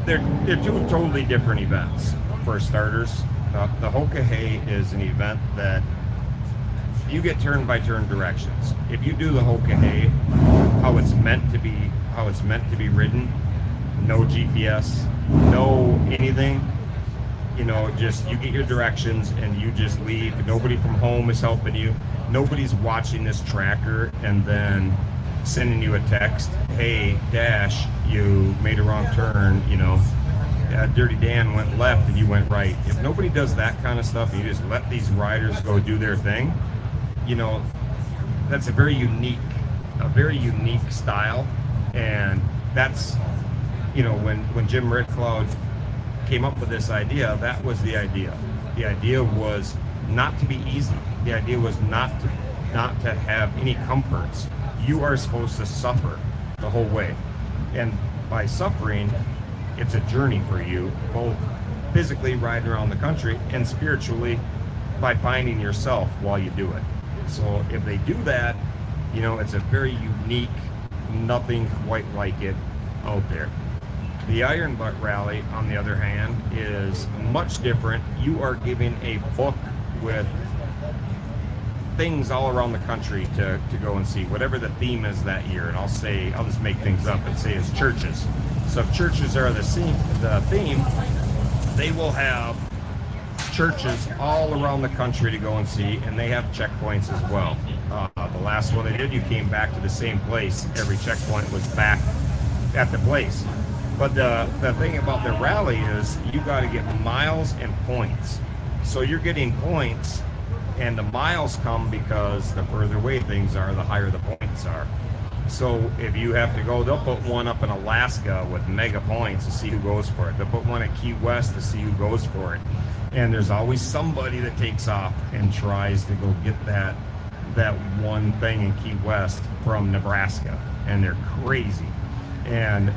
They're two totally different events, for starters. The Hoka Hey is an event that you get turn-by-turn directions. If you do the Hoka Hey, how it's meant to be ridden, no GPS, no anything, just you get your directions and you just leave. Nobody from home is helping you. Nobody's watching this tracker and then sending you a text, hey, Dash, you made a wrong turn, Dirty Dan went left and you went right. If nobody does that kind of stuff, and you just let these riders go do their thing, that's a very unique style. And that's, when Jim Redcloud came up with this idea, that was the idea. The idea was not to be easy. The idea was not to have any comforts. You are supposed to suffer the whole way. And by suffering, it's a journey for you, both physically riding around the country and spiritually by finding yourself while you do it. So if they do that, you know, it's a very unique, nothing quite like it out there. The Iron Butt Rally, on the other hand, is much different. You are giving a book with things all around the country to go and see, whatever the theme is that year. And I'll just make things up and say it's churches. So if churches are the theme, they will have churches all around the country to go and see, and they have checkpoints as well. The last one they did, you came back to the same place. Every checkpoint was back at the place. But the thing about the rally is you got to get miles and points. So you're getting points, and the miles come because the further away things are, the higher the points are. So if you have to go, they'll put one up in Alaska with mega points to see who goes for it. They'll put one at Key West to see who goes for it. And there's always somebody that takes off and tries to go get that one thing in Key West from Nebraska. And they're crazy. And,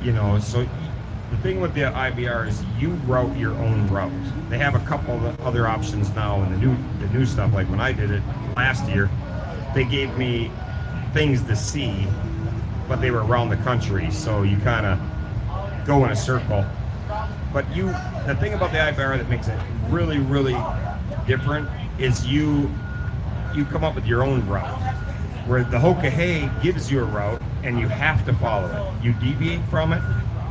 you know, so the thing with the IBR is you route your own route. They have a couple of other options now in the new stuff. Like when I did it last year, they gave me things to see, but they were around the country, so you kind of go in a circle. But the thing about the IBR that makes it really, really different is you come up with your own route, where the Hoka Hey gives you a route and you have to follow it. You deviate from it.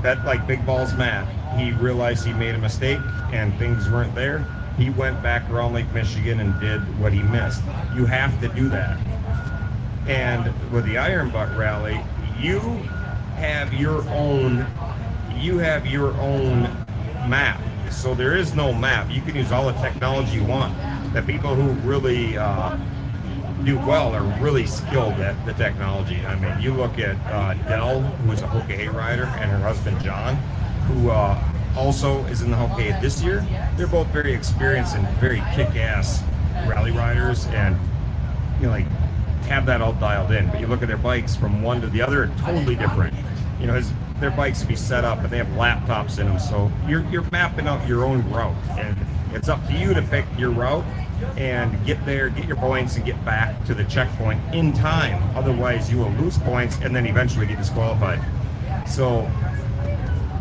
That, like Big Balls Matt, he realized he made a mistake and things weren't there. He went back around Lake Michigan and did what he missed. You have to do that. And with the Iron Butt Rally, you have your own map. So there is no map. You can use all the technology you want. The people who really do well are really skilled at the technology. I mean, you look at Dell, who is a Hoka Hey rider, and her husband John, who also is in the Hoka Hey this year. They're both very experienced and very kick-ass rally riders, and you know, like, have that all dialed in. But you look at their bikes from one to the other, totally different. You know, their bikes be set up and they have laptops in them, so you're mapping out your own route, and it's up to you to pick your route and get there, get your points, and get back to the checkpoint in time. Otherwise you will lose points and then eventually get disqualified. So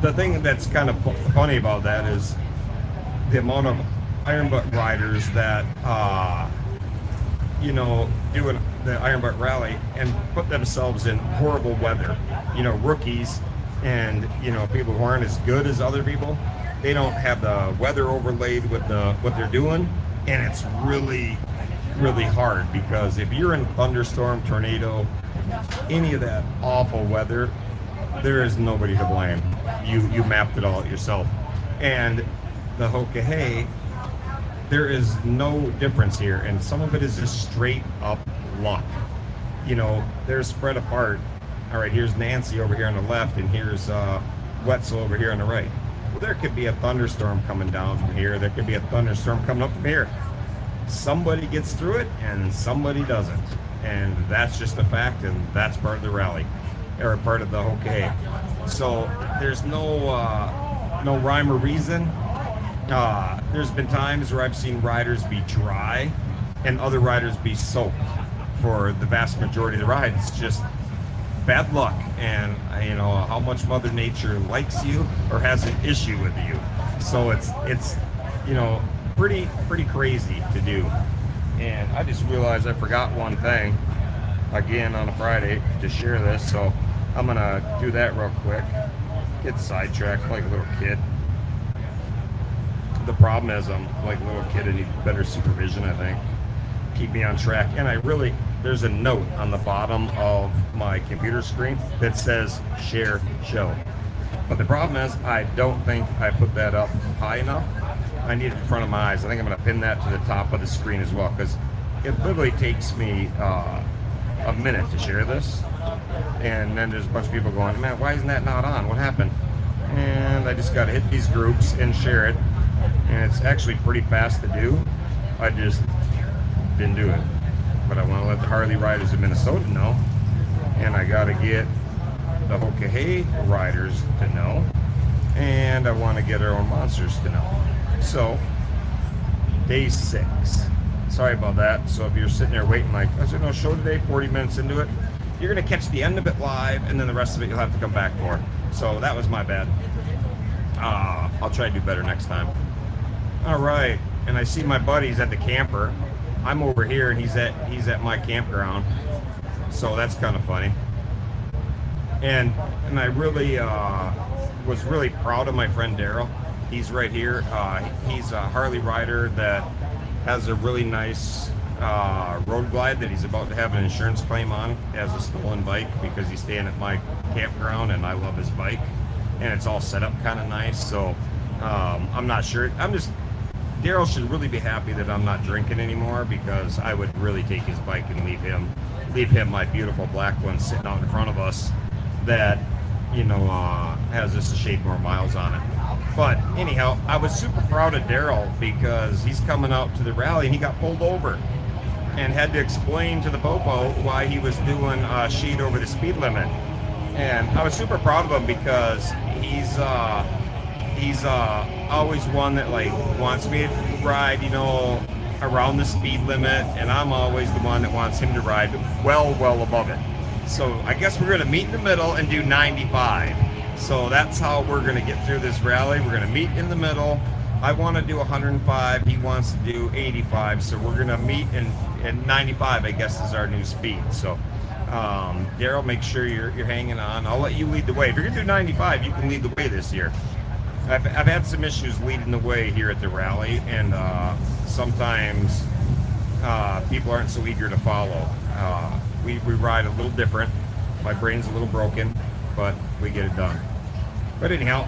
the thing that's kind of funny about that is the amount of Iron Butt riders that doing the Iron Butt Rally and put themselves in horrible weather. You know, rookies and, you know, people who aren't as good as other people, they don't have the weather overlaid with what they're doing, and it's really, really hard, because if you're in thunderstorm, tornado, any of that awful weather, there is nobody to blame. You mapped it all out yourself. And the Hoka Hey, there is no difference here, and some of it is just straight up luck. You know, they're spread apart. All right, here's Nancy over here on the left, and here's Wetzel over here on the right. Well, there could be a thunderstorm coming down from here. There could be a thunderstorm coming up from here. Somebody gets through it, and somebody doesn't. And that's just a fact, and that's part of the rally, or part of the Hoka Hey. So there's no rhyme or reason. There's been times where I've seen riders be dry and other riders be soaked for the vast majority of the ride. It's just bad luck, and you know how much Mother Nature likes you or has an issue with you. So it's you know, pretty crazy to do. And I just realized I forgot one thing again on a Friday to share this, so I'm gonna do that real quick. Get sidetracked like a little kid. The problem is I'm like a little kid and need better supervision, I think. Keep me on track. And there's a note on the bottom of my computer screen that says share show. But the problem is I don't think I put that up high enough. I need it in front of my eyes. I think I'm gonna pin that to the top of the screen as well, because it literally takes me a minute to share this. And then there's a bunch of people going, man, why isn't that not on? What happened? And I just gotta hit these groups and share it. And it's actually pretty fast to do. I just didn't do it. But I want to let the Harley riders of Minnesota know. And I got to get the the Hoka riders to know, and I want to get our own monsters to know. So, day 6. Sorry about that. So if you're sitting there waiting like, is there no show today, 40 minutes into it, you're going to catch the end of it live, and then the rest of it you'll have to come back for. So that was my bad. I'll try to do better next time. All right, and I see my buddy's at the camper. I'm over here, and he's at my campground. So that's kind of funny. And I really was really proud of my friend Daryl. He's right here. He's a Harley rider that has a really nice Road Glide that he's about to have an insurance claim on as a stolen bike because he's staying at my campground, and I love his bike, and it's all set up kind of nice. So I'm not sure. Daryl should really be happy that I'm not drinking anymore, because I would really take his bike and leave him my beautiful black one sitting out in front of us that, you know, has just a shade more miles on it. But anyhow, I was super proud of Daryl because he's coming out to the rally and he got pulled over and had to explain to the popo why he was doing a sheet over the speed limit. And I was super proud of him because he's always one that like wants me to ride, you know, around the speed limit, and I'm always the one that wants him to ride well above it. So I guess we're gonna meet in the middle and do 95. So that's how we're gonna get through this rally. We're gonna meet in the middle. I want to do 105. He wants to do 85. So we're gonna meet in 95. I guess is our new speed. So Daryl, make sure you're hanging on. I'll let you lead the way. If you're gonna do 95, you can lead the way this year. I've had some issues leading the way here at the rally, and sometimes people aren't so eager to follow. We ride a little different. My brain's a little broken, but we get it done. But anyhow,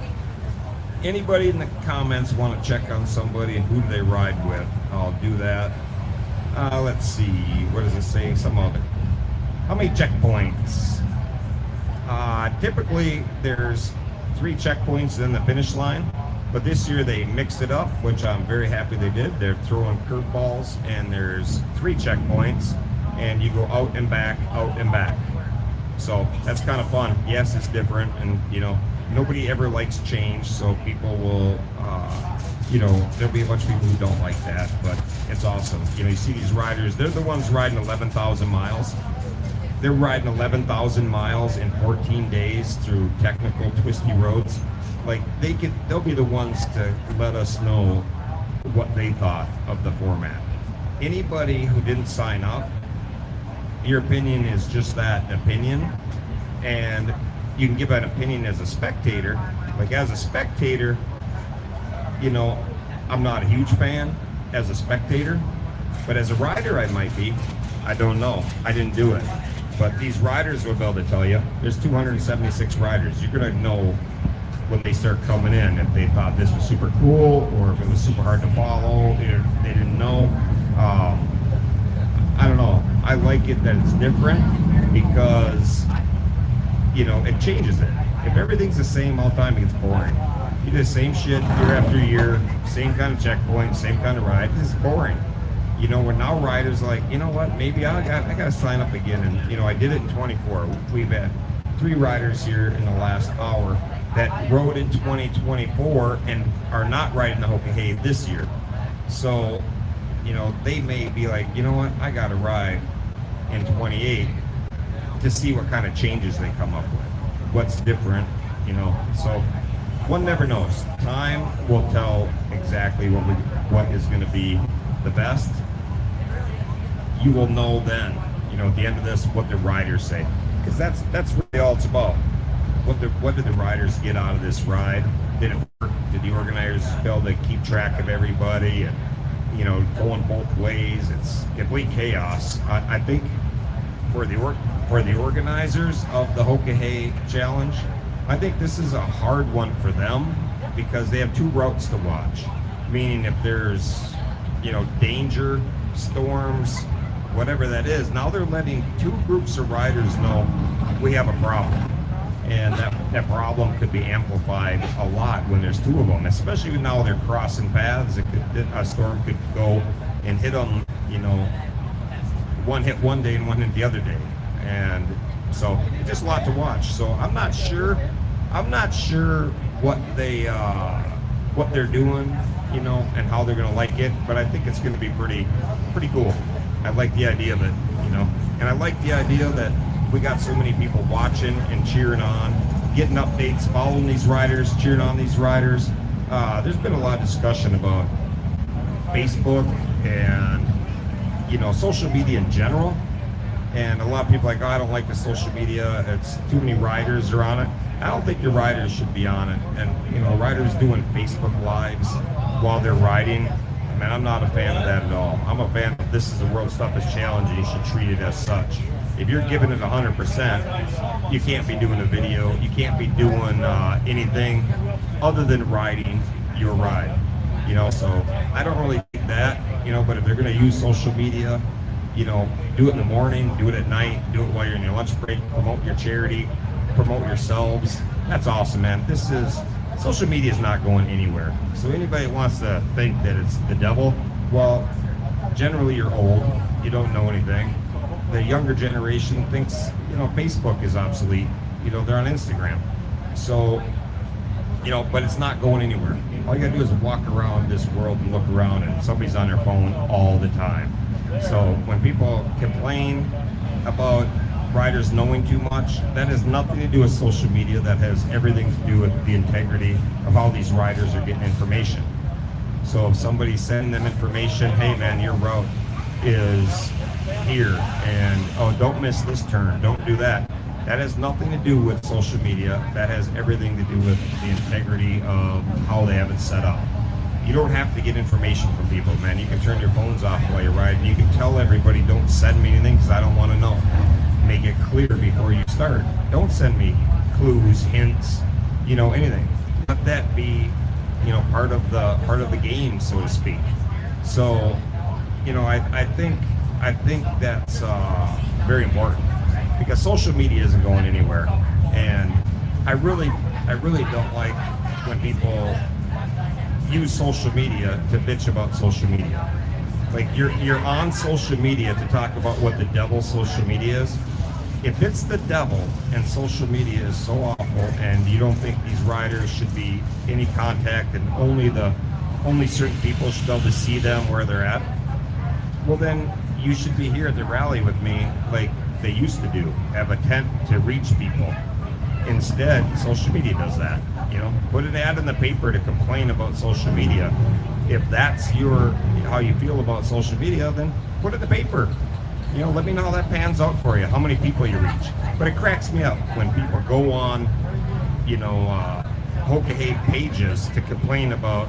anybody in the comments want to check on somebody and who do they ride with, I'll do that. Let's see, what does it say? Some of it. How many checkpoints? Typically, there's 3 checkpoints in the finish line, but this year they mixed it up, which I'm very happy they did. They're throwing curveballs, and there's 3 checkpoints, and you go out and back. So that's kind of fun. Yes, it's different, and you know, nobody ever likes change, so people will, you know, there'll be a bunch of people who don't like that, but it's awesome. You know, you see these riders, they're the ones riding 11,000 miles. They're riding 11,000 miles in 14 days through technical, twisty roads. Like, they'll be the ones to let us know what they thought of the format. Anybody who didn't sign up, your opinion is just that, opinion. And you can give an opinion as a spectator. Like, as a spectator, you know, I'm not a huge fan as a spectator, but as a rider I might be. I don't know. I didn't do it. But these riders will be able to tell you, there's 276 riders. You're gonna know when they start coming in if they thought this was super cool or if it was super hard to follow, or they didn't know. I don't know. I like it that it's different because, you know, it changes it. If everything's the same all the time, it gets boring. You do the same shit year after year, same kind of checkpoint, same kind of ride. It's boring. You know, we're now riders like, you know what, maybe I got to sign up again. And, you know, I did it in 24. We've had 3 riders here in the last hour that rode in 2024 and are not riding the Hoka this year. So, you know, they may be like, you know what, I got to ride in 28 to see what kind of changes they come up with. What's different, you know. So one never knows. Time will tell exactly what is going to be the best. You will know then, you know, at the end of this, what the riders say, because that's really all it's about. What did the riders get out of this ride? Did it work? Did the organizers be able to keep track of everybody and, you know, going both ways? It's complete chaos. I think for the organizers of the Hoka Challenge, I think this is a hard one for them because they have 2 routes to watch. Meaning if there's, you know, danger, storms, whatever that is, now they're letting 2 groups of riders know we have a problem. And that problem could be amplified a lot when there's 2 of them, especially now they're crossing paths. A storm could go and hit them, you know, one hit one day and one hit the other day. and so just a lot to watch. So I'm not sure what they're doing, you know, and how they're going to like it, but I think it's going to be pretty cool. I like the idea of it, you know, and I like the idea that we got so many people watching and cheering on, getting updates, following these riders, cheering on these riders. There's been a lot of discussion about Facebook and, you know, social media in general. And a lot of people are like, oh, I don't like the social media. It's too many riders are on it. I don't think your riders should be on it. And, you know, riders doing Facebook Lives while they're riding, man, I'm not a fan of that at all. I'm a fan of this is the world's toughest challenge and you should treat it as such. If you're giving it 100%, you can't be doing a video. You can't be doing anything other than riding your ride. You know, so I don't really think that, you know, but if they're going to use social media, you know, do it in the morning, do it at night, do it while you're in your lunch break, promote your charity, promote yourselves. That's awesome, man. Social media is not going anywhere. So anybody that wants to think that it's the devil, well, generally you're old, you don't know anything. The younger generation thinks, you know, Facebook is obsolete. You know, they're on Instagram. So, you know, but it's not going anywhere. All you gotta do is walk around this world and look around and somebody's on their phone all the time. So when people complain about riders knowing too much, that has nothing to do with social media. That has everything to do with the integrity of how these riders are getting information. So if somebody's sending them information, hey man, your route is here, and oh, don't miss this turn, don't do that. That has nothing to do with social media. That has everything to do with the integrity of how they have it set up. You don't have to get information from people, man. You can turn your phones off while you're riding. You can tell everybody, don't send me anything because I don't want to know. Make it clear before you start. Don't send me clues, hints, you know, anything. Let that be, you know, part of the game, so to speak. So, you know, I think that's very important because social media isn't going anywhere, and I really don't like when people use social media to bitch about social media. Like you're on social media to talk about what the devil social media is. If it's the devil and social media is so awful and you don't think these riders should be any contact and only certain people should be able to see them where they're at, well then you should be here at the rally with me like they used to do, have a tent to reach people. Instead, social media does that. You know, put an ad in the paper to complain about social media. If that's how you feel about social media, then put it in the paper. You know, let me know how that pans out for you, how many people you reach. But it cracks me up when people go on, you know, Hoka pages to complain about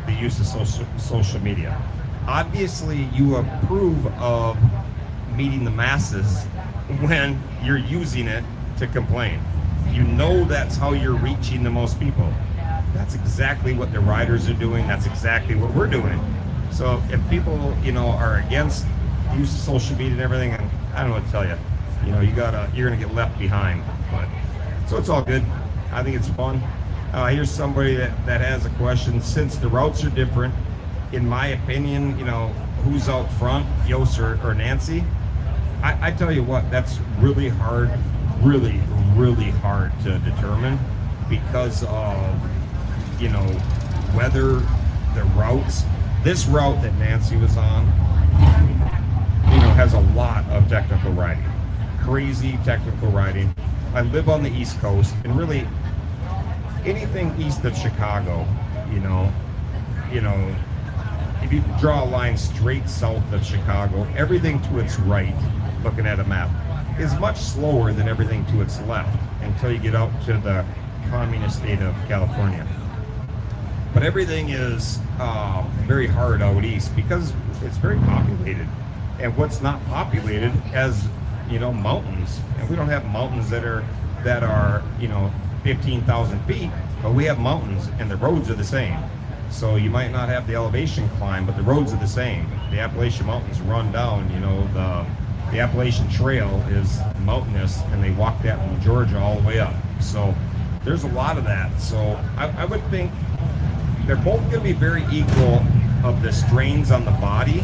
the use of social media. Obviously, you approve of meeting the masses when you're using it to complain. You know that's how you're reaching the most people. That's exactly what the riders are doing. That's exactly what we're doing. So if people, you know, are against the use of social media and everything, and I don't know what to tell you. You know, you're gonna get left behind. But so it's all good. I think it's fun. Here's somebody that has a question. Since the routes are different, in my opinion, you know, who's out front, Yost or Nancy? I tell you what, that's really hard, really hard to determine because of, you know, whether the routes. This route that Nancy was on, you know, has a lot of technical riding, crazy technical riding. I live on the East Coast, and really anything east of Chicago, you know, if you draw a line straight south of Chicago, everything to its right, looking at a map, is much slower than everything to its left until you get out to the communist state of California. But everything is very hard out east because it's very populated. And what's not populated has, you know, mountains. And we don't have mountains that are, you know, 15,000 feet, but we have mountains and the roads are the same. So you might not have the elevation climb, but the roads are the same. The Appalachian Mountains run down, you know, the Appalachian Trail is mountainous, and they walk that from Georgia all the way up. So there's a lot of that. So I would think they're both going to be very equal of the strains on the body,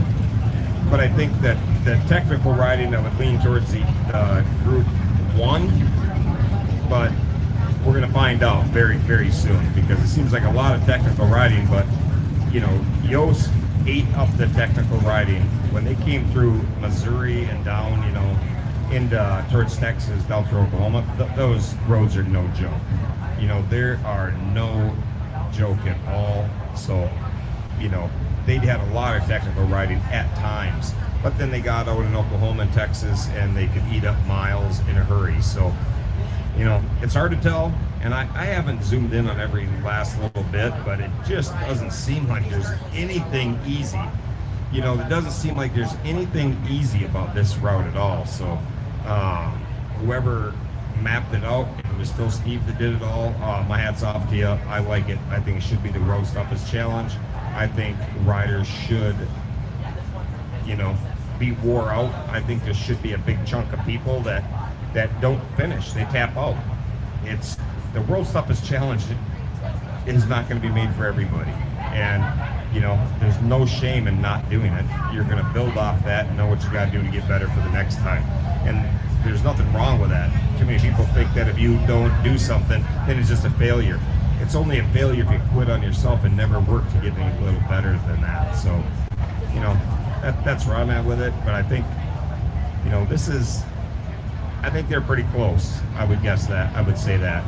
but I think that the technical riding that would lean towards the group one, but we're going to find out very, very soon because it seems like a lot of technical riding, but you know, Yost ate up the technical riding when they came through Missouri and down, you know, into towards Texas, down through Oklahoma. Those roads are no joke. You know, there are no joke at all. So, you know, they had a lot of technical riding at times, but then they got out in Oklahoma and Texas and they could eat up miles in a hurry. So, you know, it's hard to tell, and I haven't zoomed in on every last little bit, but it just doesn't seem like there's anything easy. You know, it doesn't seem like there's anything easy about this route at all. So, whoever mapped it out, it was still Steve that did it all. My hat's off to you. I like it. I think it should be the Road's Toughest Challenge. I think riders should, you know, be wore out. I think there should be a big chunk of people that don't finish. They tap out. It's the World's Toughest Challenge is not going to be made for everybody. And, you know, there's no shame in not doing it. You're going to build off that and know what you got to do to get better for the next time. And there's nothing wrong with that. Too many people think that if you don't do something, then it's just a failure. It's only a failure if you quit on yourself and never work to get any little better than that. So, you know, that's where I'm at with it. But I think, you know, I think they're pretty close. I would guess that. I would say that.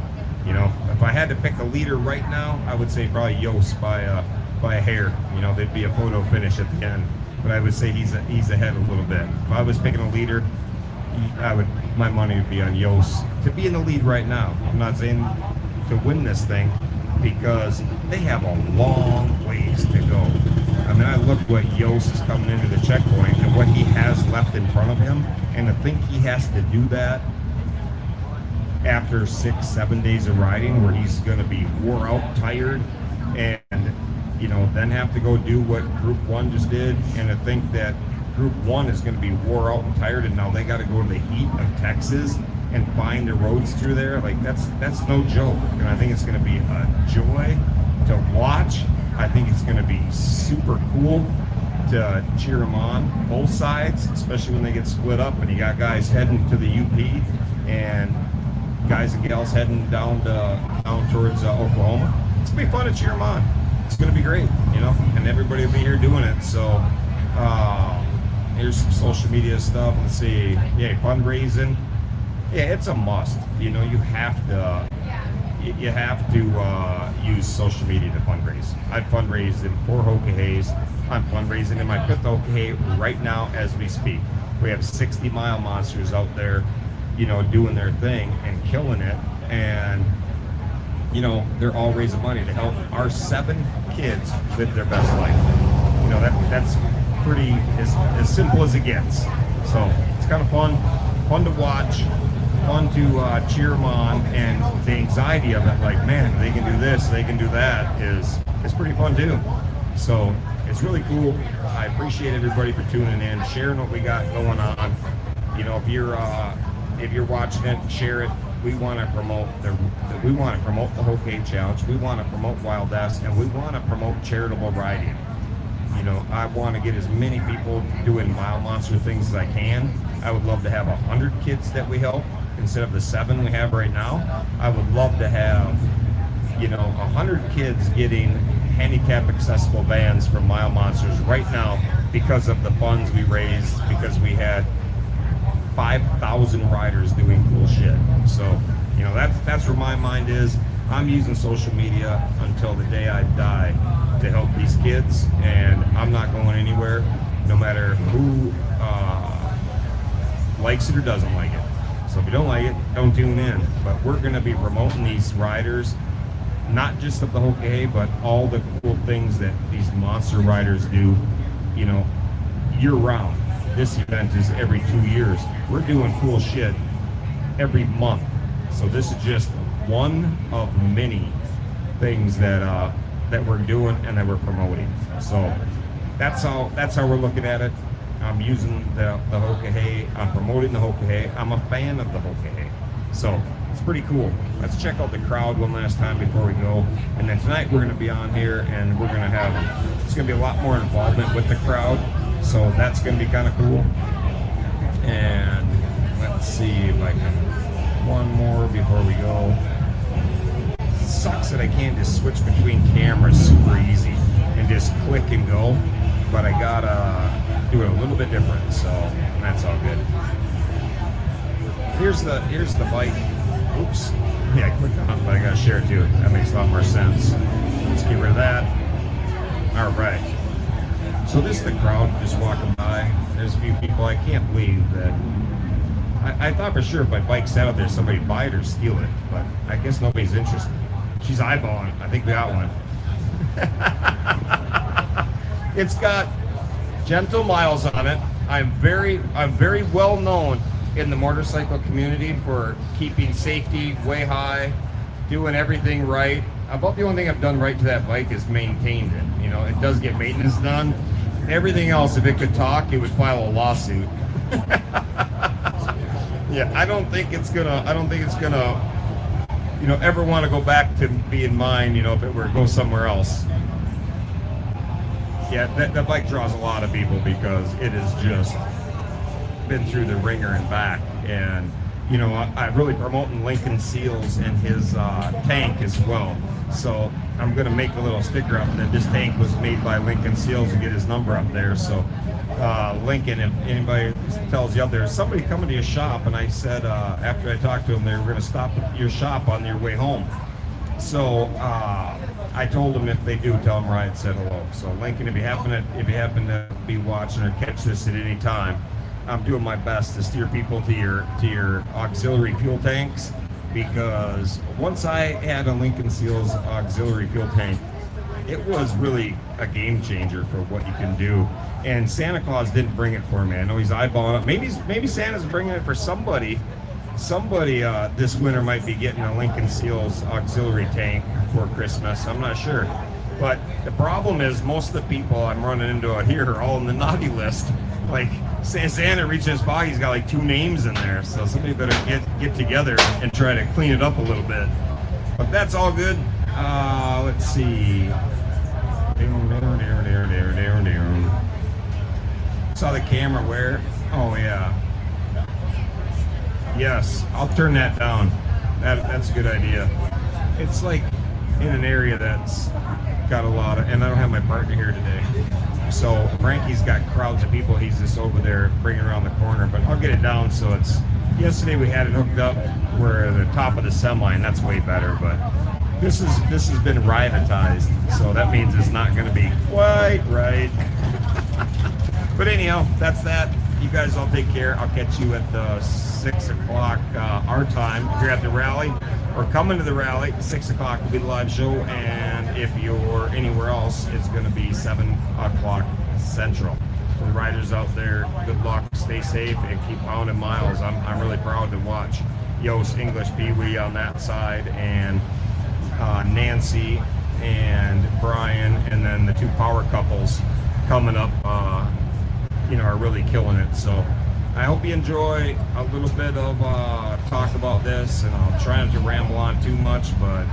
You know, if I had to pick a leader right now, I would say probably Yost by a hair. You know, there'd be a photo finish at the end. But I would say he's ahead a little bit. If I was picking a leader, my money would be on Yost to be in the lead right now. I'm not saying to win this thing because they have a long ways to go. I mean, I look what Yost is coming into the checkpoint and what he has left in front of him, and to think he has to do that after 6-7 days of riding where he's going to be wore out, tired, and, you know, then have to go do what Group 1 just did, and to think that Group 1 is going to be wore out and tired, and now they got to go to the heat of Texas and find the roads through there. Like, that's no joke. And I think it's going to be a joy to watch. I think it's going to be super cool to cheer them on, both sides, especially when they get split up and you got guys heading to the UP and guys and gals heading down towards Oklahoma. It's going to be fun to cheer them on. It's going to be great, you know, and everybody will be here doing it. So here's some social media stuff. Let's see. Yeah, fundraising. Yeah, it's a must. You know, you have to use social media to fundraise. I've fundraised in 4 Hokahays. I'm fundraising in my 5th Hokahay right now as we speak. We have 60 mile monsters out there, you know, doing their thing and killing it. And, you know, they're all raising money to help our 7 kids live their best life. You know, that's pretty as simple as it gets. So it's kind of fun to watch. Fun to cheer them on, and the anxiety of it, like, man, they can do this, they can do that, is pretty fun too. So it's really cool. I appreciate everybody for tuning in, sharing what we got going on. You know, if you're watching it, share it. We want to promote the Hokahay Challenge. We want to promote Wild S, and we want to promote charitable riding. You know, I want to get as many people doing Mile Monster things as I can. I would love to have 100 kids that we help instead of the 7 we have right now. I would love to have, you know, 100 kids getting handicap accessible vans from Mile Monsters right now because of the funds we raised, because we had 5,000 riders doing cool shit. So, you know, that's where my mind is. I'm using social media until the day I die to help these kids, and I'm not going anywhere, no matter who likes it or doesn't like it. So if you don't like it, don't tune in. But we're going to be promoting these riders, not just of the Hokahay, but all the cool things that these monster riders do, you know, year round. This event is every 2 years. We're doing cool shit every month. So this is just one of many things that we're doing and that we're promoting. So that's how we're looking at it. I'm using the Hokahay. I'm promoting the Hokahay. I'm a fan of the Hokahay. So it's pretty cool. Let's check out the crowd one last time before we go. And then tonight we're going to be on here, and it's going to be a lot more involvement with the crowd. So that's going to be kind of cool. And let's see if I can, one more before we go. Sucks that I can't just switch between cameras super easy and just click and go, but I gotta do it a little bit different, so that's all good. Here's the bike. Oops. Yeah, I clicked on it, but I gotta share it too. That makes a lot more sense. Let's get rid of that. All right. So this is the crowd just walking by. There's a few people. I can't believe that. I thought for sure if my bike sat out there, somebody'd buy it or steal it, but I guess nobody's interested. She's eyeballing it. I think we got one. It's got gentle miles on it. I'm very well known in the motorcycle community for keeping safety way high, doing everything right. About the only thing I've done right to that bike is maintained it. You know, it does get maintenance done. Everything else, if it could talk, it would file a lawsuit. Yeah, I don't think it's gonna, you know, ever want to go back to being mine, you know, if it were to go somewhere else. Yeah, that bike draws a lot of people because it has just been through the ringer and back. And, you know, I'm really promoting Lincoln Seals and his tank as well. So I'm going to make a little sticker up that this tank was made by Lincoln Seals and get his number up there. So Lincoln, if anybody tells you out there, somebody coming to your shop, and I said after I talked to them, they were going to stop at your shop on their way home. So I told them if they do, tell them Ryan said hello. So Lincoln, if you happen to be watching or catch this at any time, I'm doing my best to steer people to your auxiliary fuel tanks, because once I had a Lincoln Seals auxiliary fuel tank, it was really a game changer for what you can do. And Santa Claus didn't bring it for me. I know he's eyeballing it. Maybe Santa's bringing it for somebody. Somebody this winter might be getting a Lincoln Seals auxiliary tank for Christmas. I'm not sure. But the problem is most of the people I'm running into out here are all on the naughty list. Like Santa reached in his pocket, he's got like 2 names in there. So somebody better get together and try to clean it up a little bit. But that's all good. Let's see. Saw the camera where? Oh yeah. Yes, I'll turn that down. That's a good idea. It's like in an area that's got a lot of, and I don't have my partner here today. So Frankie's got crowds of people. He's just over there bringing around the corner, but I'll get it down so it's, yesterday we had it hooked up where the top of the semi, and that's way better, but this has been rivetized, so that means it's not going to be quite right. But anyhow, that's that. You guys all take care. I'll catch you at the 6 o'clock our time. If you're at the rally or coming to the rally, 6 o'clock will be the live show. And if you're anywhere else, it's going to be 7 o'clock Central. For the riders out there, good luck, stay safe, and keep pounding miles. I'm really proud to watch Yost, English, Pee Wee on that side, and Nancy and Brian, and then the 2 power couples coming up, are really killing it. So I hope you enjoy a little bit of talk about this, and I'll try not to ramble on too much, but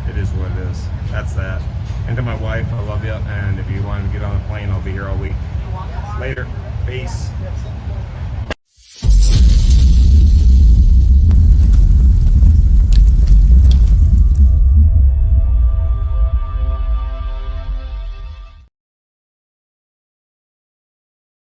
it is what it is. That's that. And to my wife, I love you, and if you want to get on a plane, I'll be here all week. Later. Peace.